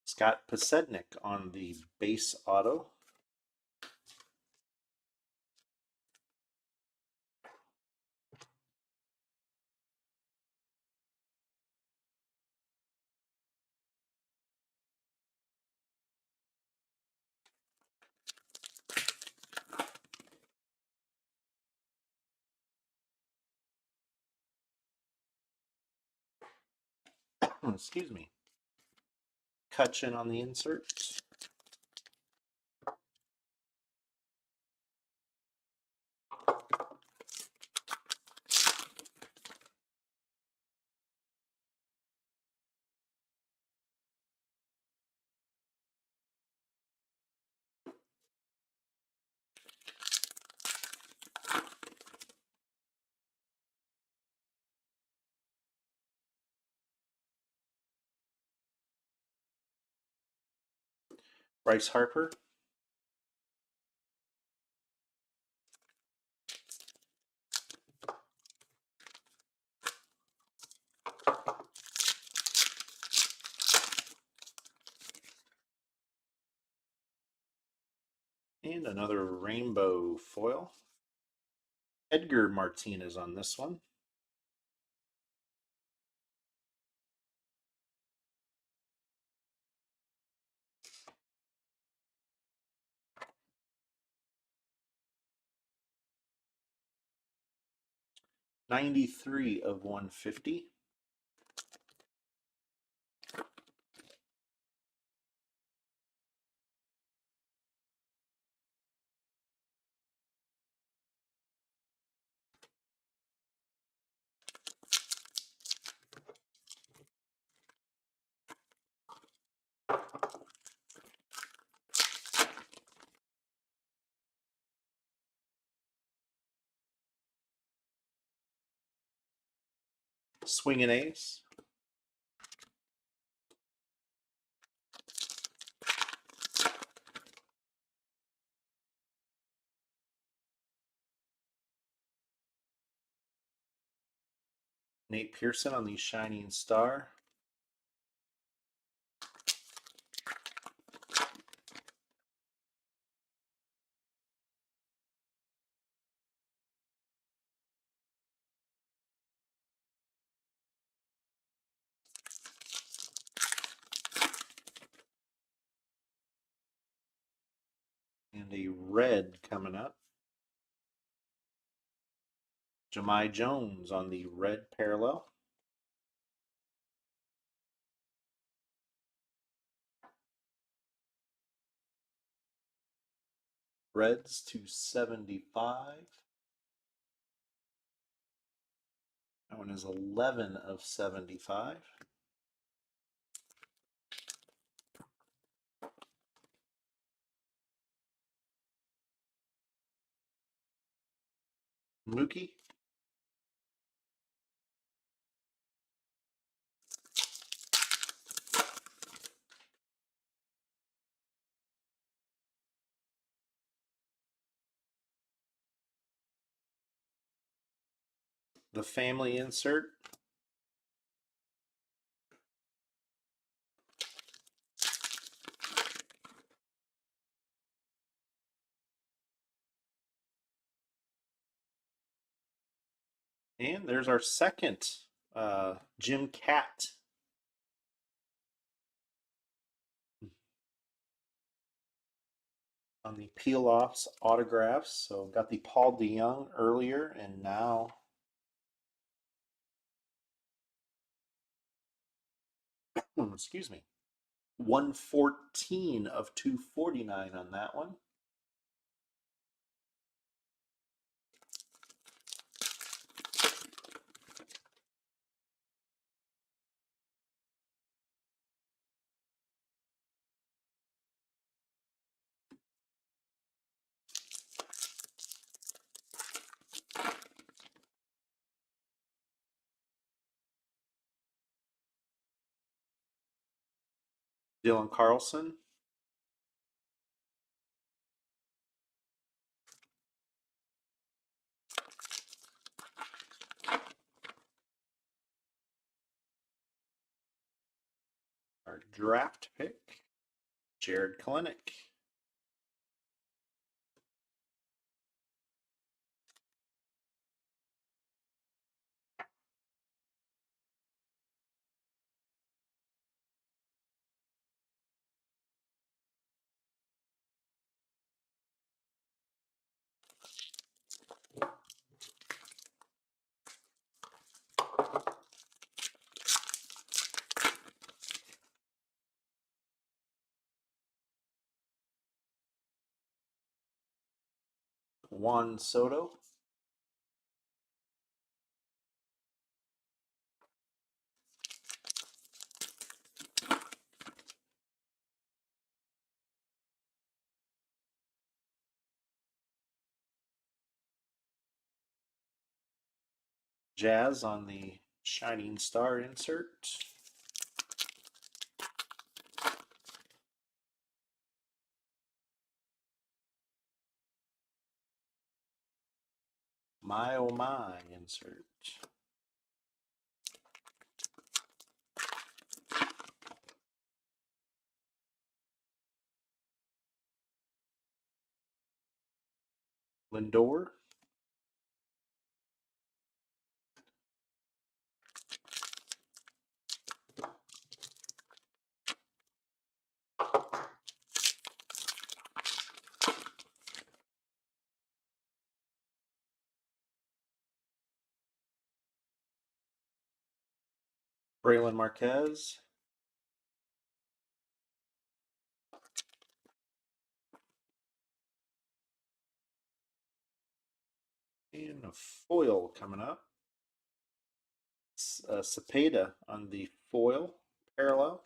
Scott Pasednik on the base auto. Excuse me. Cutchin on the insert. Bryce Harper. And another rainbow foil. Edgar Martinez on this one. $93 of $150. Swinging ace. Nate Pearson on the Shining Star. And a red coming up. Jahmai Jones on the red parallel. Reds to 75. That one is 11 of 75. Mookie. The family insert. And there's our second Jim Cat. on the peel offs autographs. So got the Paul DeYoung earlier, and now excuse me, 114 of 249 on that one. Dylan Carlson, our draft pick, Jared Kalenic. Juan Soto, Jazz on the Shining Star insert. My oh my insert. Lindor, Braylon Marquez, and a foil coming up. Cepeda on the foil parallel.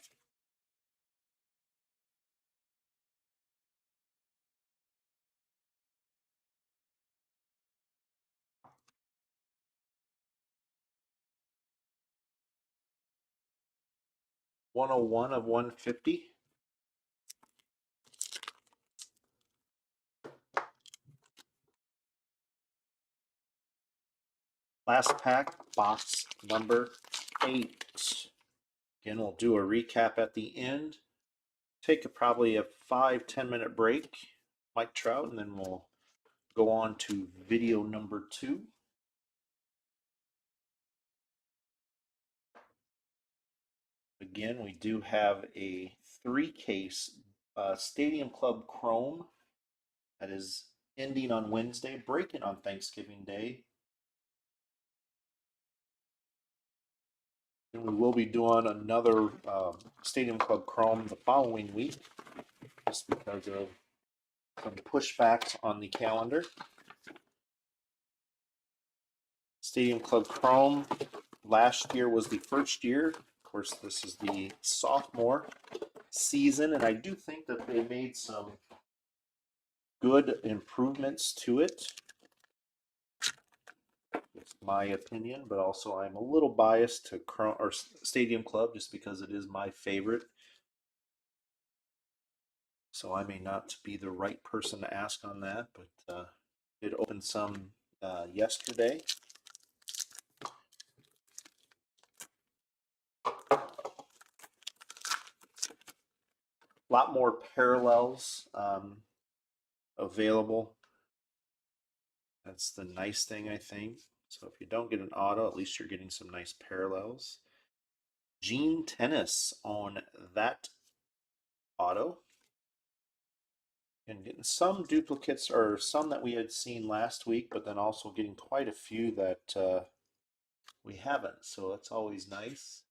#101 of 150. Last pack, box number 8. Again, we'll do a recap at the end. Take probably a 5-10 minute break, Mike Trout, and then we'll go on to video number 2. Again, we do have a 3-case Stadium Club Chrome that is ending on Wednesday, breaking on Thanksgiving Day. And we will be doing another Stadium Club Chrome the following week, just because of some pushbacks on the calendar. Stadium Club Chrome last year was the first year. Of course, this is the sophomore season, and I do think that they made some good improvements to it. It's my opinion, but also I'm a little biased to Chrome or Stadium Club just because it is my favorite. So I may not be the right person to ask on that, but it opened some yesterday. A lot more parallels available. That's the nice thing, I think. So if you don't get an auto, at least you're getting some nice parallels. Gene Tennis on that auto. And getting some duplicates or some that we had seen last week, but then also getting quite a few that we haven't. So that's always nice.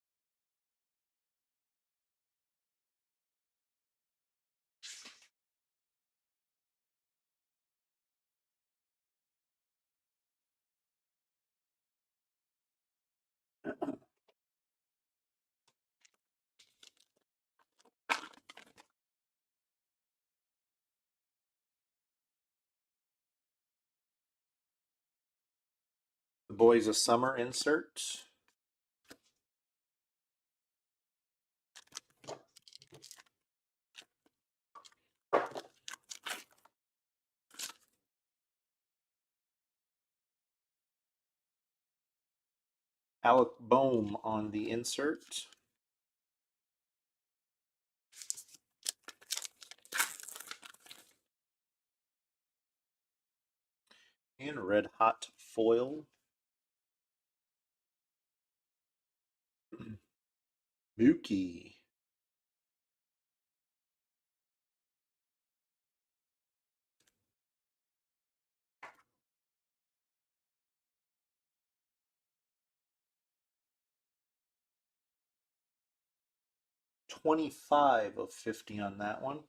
The Boys of Summer insert. Alec Bohm on the insert. And Red Hot foil. Mookie. $25 of $50 on that one.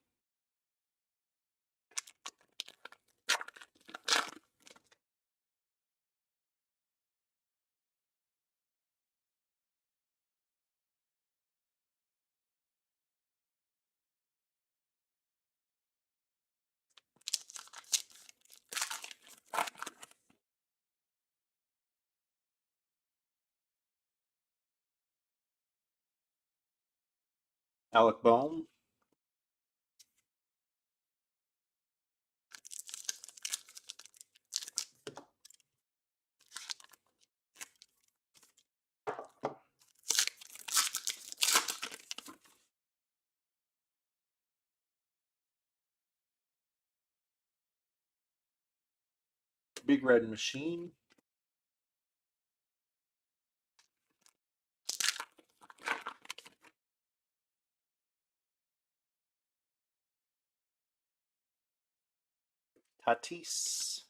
Alec Bohm. Big Red Machine. Tatis.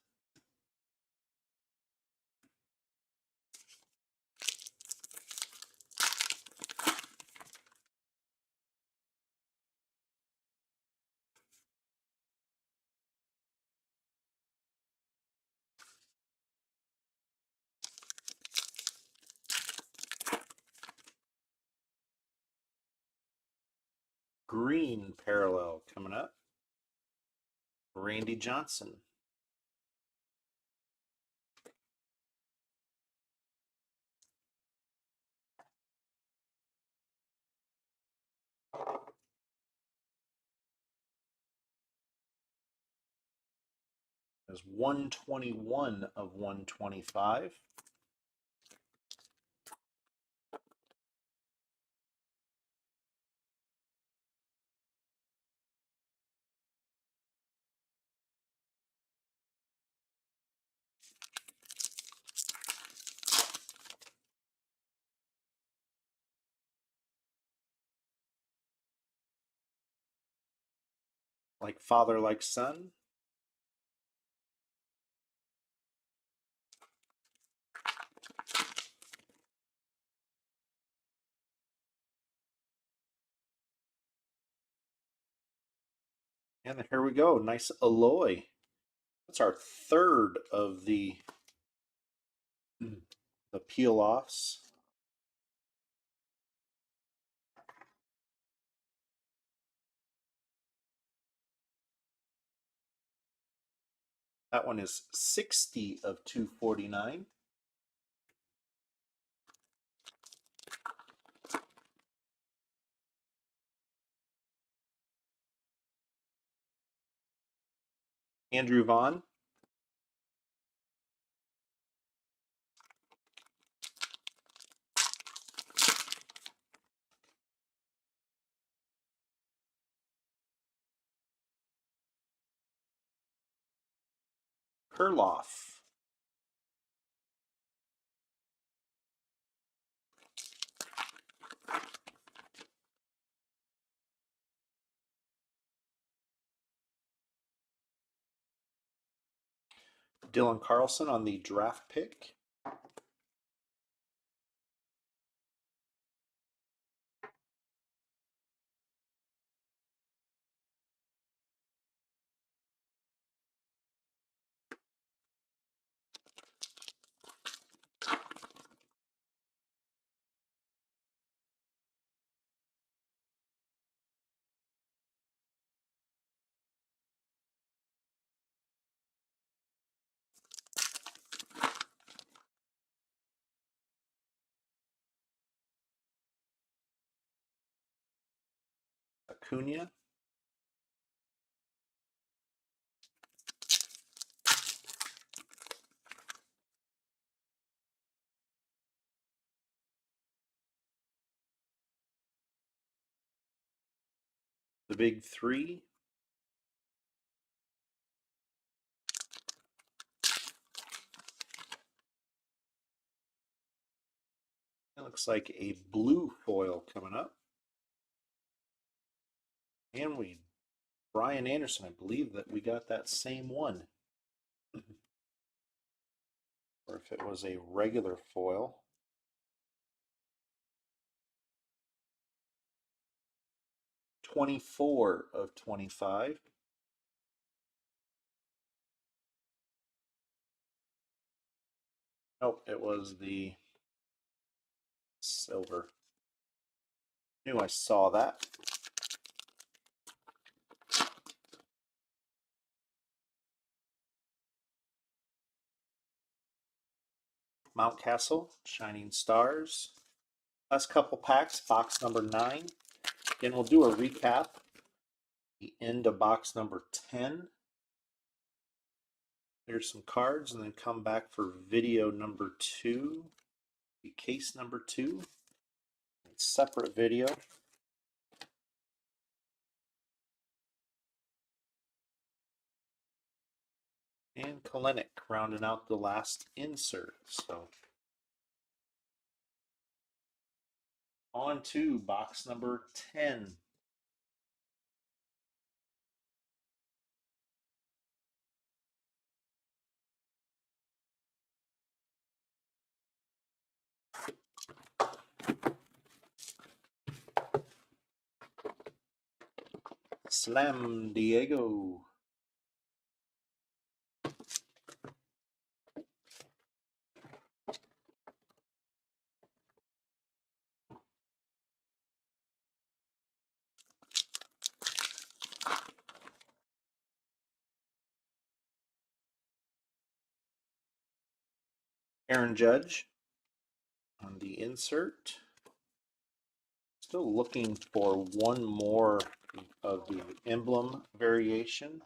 Green parallel coming up. Randy Johnson. There's 121 of 125. Like father, like son. And here we go. Nice Aloy. That's our third of the peel offs. That one is 60 of 249. Andrew Vaughn. Kurloff. Dylan Carlson on the draft pick. Acuna. The big three. It looks like a blue foil coming up. And Brian Anderson, I believe that we got that same one. Or if it was a regular foil. '24 of 25. Nope, it was the silver. Knew I saw that. Mountcastle, Shining Stars. Last couple packs, box number 9. Again, we'll do a recap. The end of box number 10. There's some cards, and then come back for video number 2. Case number 2. Separate video. And Kalenic rounding out the last insert. So on to box number 10. Slam Diego. Aaron Judge on the insert. Still looking for one more of the emblem variation.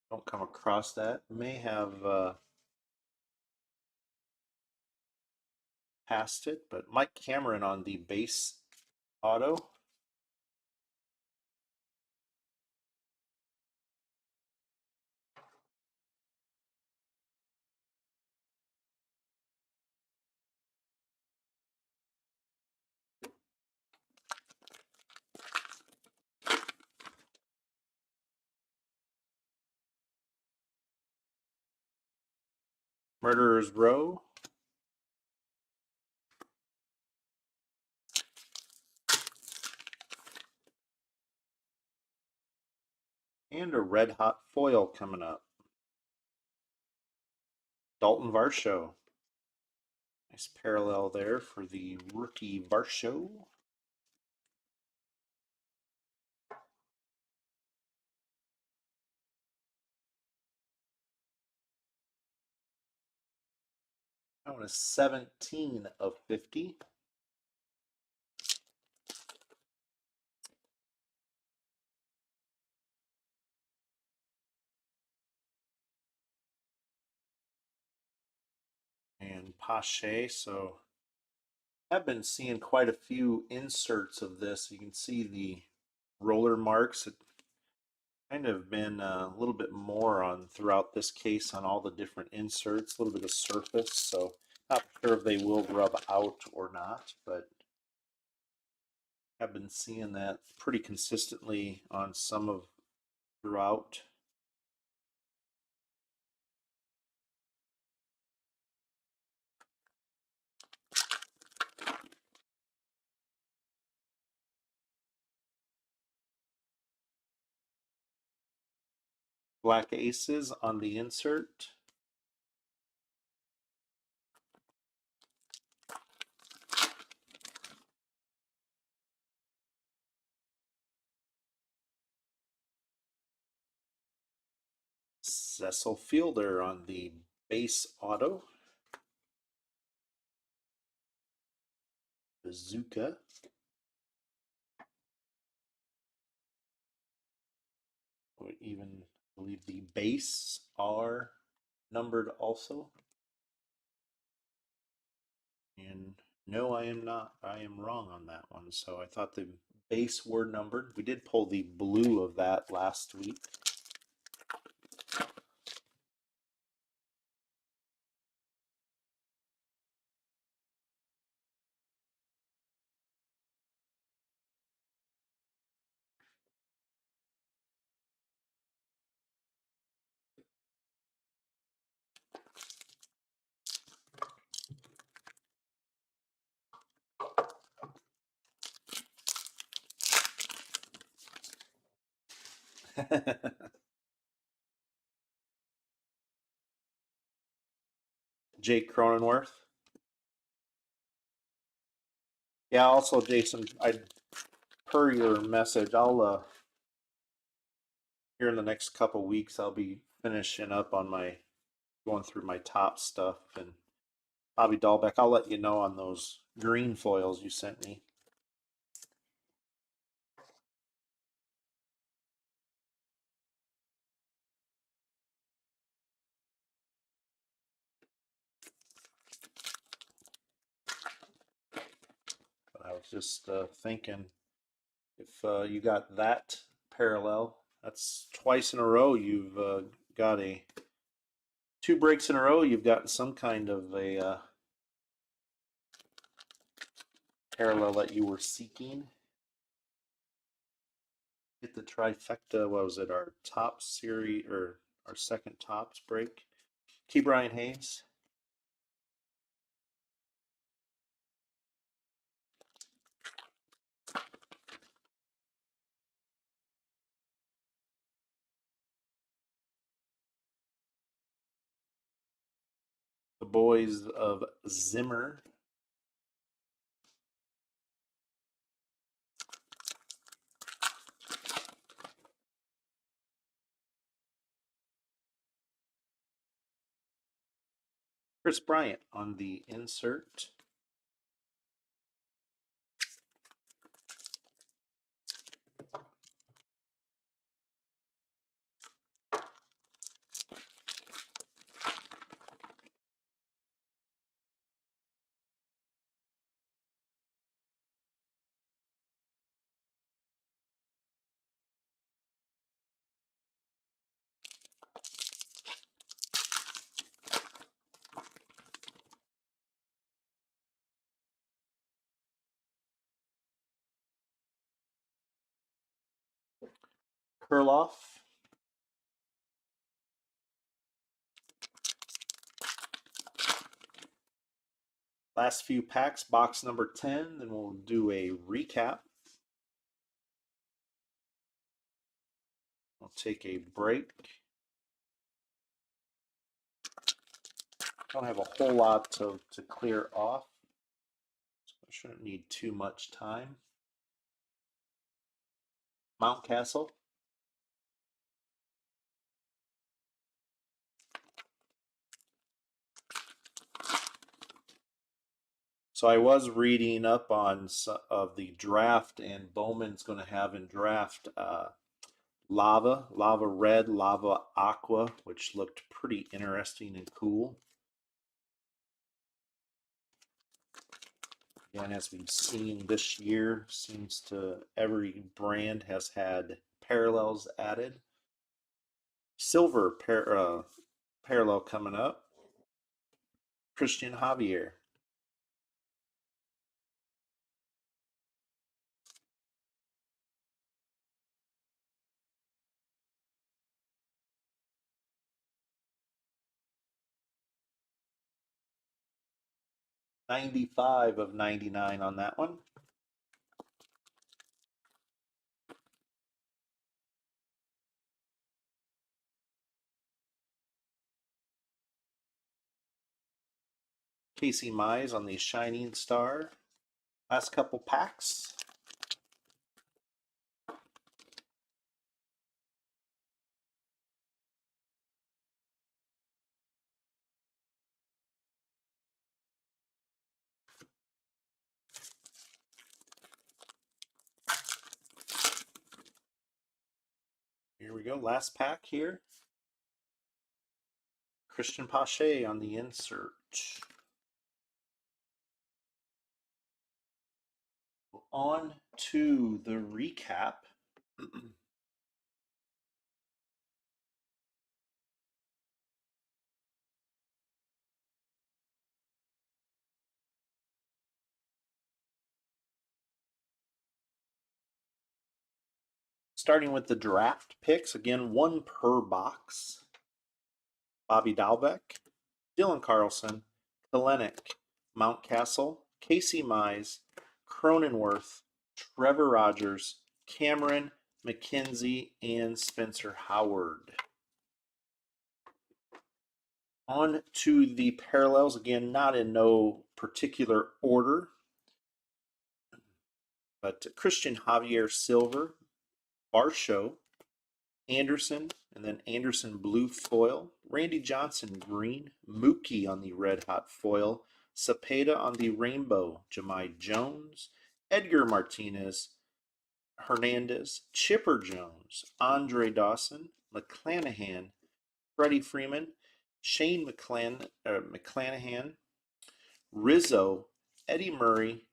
Don't come across that. May have passed it, but Mike Cameron on the base auto. Murderer's Row. And a red hot foil coming up. Dalton Varsho. Nice parallel there for the rookie Varsho. That one is 17 of 50. And Pache, so I've been seeing quite a few inserts of this. You can see the roller marks. It kind of been a little bit more on throughout this case on all the different inserts, a little bit of surface, so not sure if they will rub out or not, but I've been seeing that pretty consistently on some of throughout. Black aces on the insert. Cecil Fielder on the base auto. Bazooka. Or even believe the base are numbered also. And no, I am not. I am wrong on that one. So I thought the base were numbered. We did pull the blue of that last week. Jake Cronenworth. Yeah, also Jason, I per your message, I'll here in the next couple weeks I'll be finishing up on my going through my top stuff, and Bobby Dahlbeck, I'll let you know on those green foils you sent me. But I was just thinking, if you got that parallel, that's twice in a row you've got a two breaks in a row. You've gotten some kind of a parallel that you were seeking. Hit the trifecta. What was it? Our top series or our second tops break. Key Brian Hayes. The boys of Zimmer. Chris Bryant on the insert. Kurloff. Last few packs, box number 10, then we'll do a recap. I'll take a break. Don't have a whole lot to clear off, so I shouldn't need too much time. Mountcastle. So I was reading up on of the draft, and Bowman's going to have in draft lava red, lava aqua, which looked pretty interesting and cool. Again, as we've seen this year, seems to every brand has had parallels added. Silver parallel coming up. Christian Javier. $95 of $99 on that one. Casey Mize on the Shining Star. Last couple packs. Here we go. Last pack here. Christian Pache on the insert. On to the recap. Starting with the draft picks, again, one per box. Bobby Dalbec, Dylan Carlson, Kalenic, Mountcastle, Casey Mize, Cronenworth, Trevor Rogers, Cameron, McKenzie, and Spencer Howard. On to the parallels, again, not in no particular order, but Christian Javier Silver, Varsho, Anderson, and then Anderson blue foil, Randy Johnson green, Mookie on the red hot foil, Cepeda on the rainbow, Jahmai Jones, Edgar Martinez, Hernandez, Chipper Jones, Andre Dawson, McClanahan, Freddie Freeman, Shane McClanahan, Rizzo, Eddie Murray,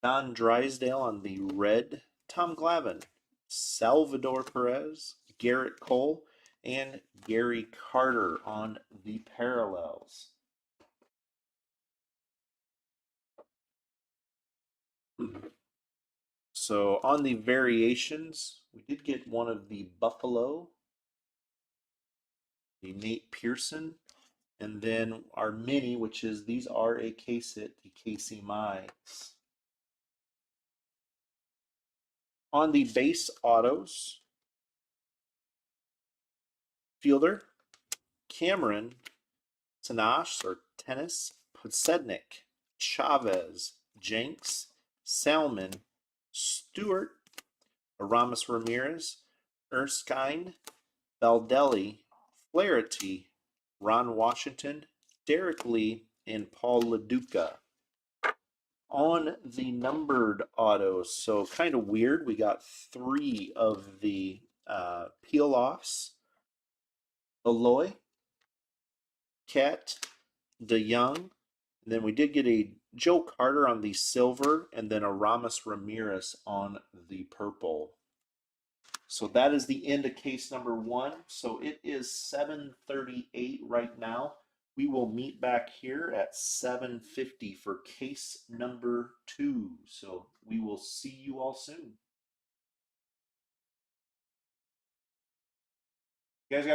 Don Drysdale on the red, Tom Glavine, Salvador Perez, Garrett Cole, and Gary Carter on the parallels. So on the variations, we did get one of the Buffalo, the Nate Pearson, and then our mini, which is these are a case hit, the Casey Mize. On the base autos, Fielder, Cameron, Tanash or Tennis, Podsednik, Chavez, Jenks, Salmon, Stewart, Aramis Ramirez, Erskine, Baldelli, Flaherty, Ron Washington, Derek Lee, and Paul LaDuca. On the numbered autos, so kind of weird, we got 3 of the peel-offs. Aloy, Cat, DeYoung, and then we did get a Joe Carter on the silver, and then a Aramis Ramirez on the purple. So that is the end of case number 1. So it is 7:38 right now. We will meet back here at 7:50 for case number 2. So we will see you all soon. You guys got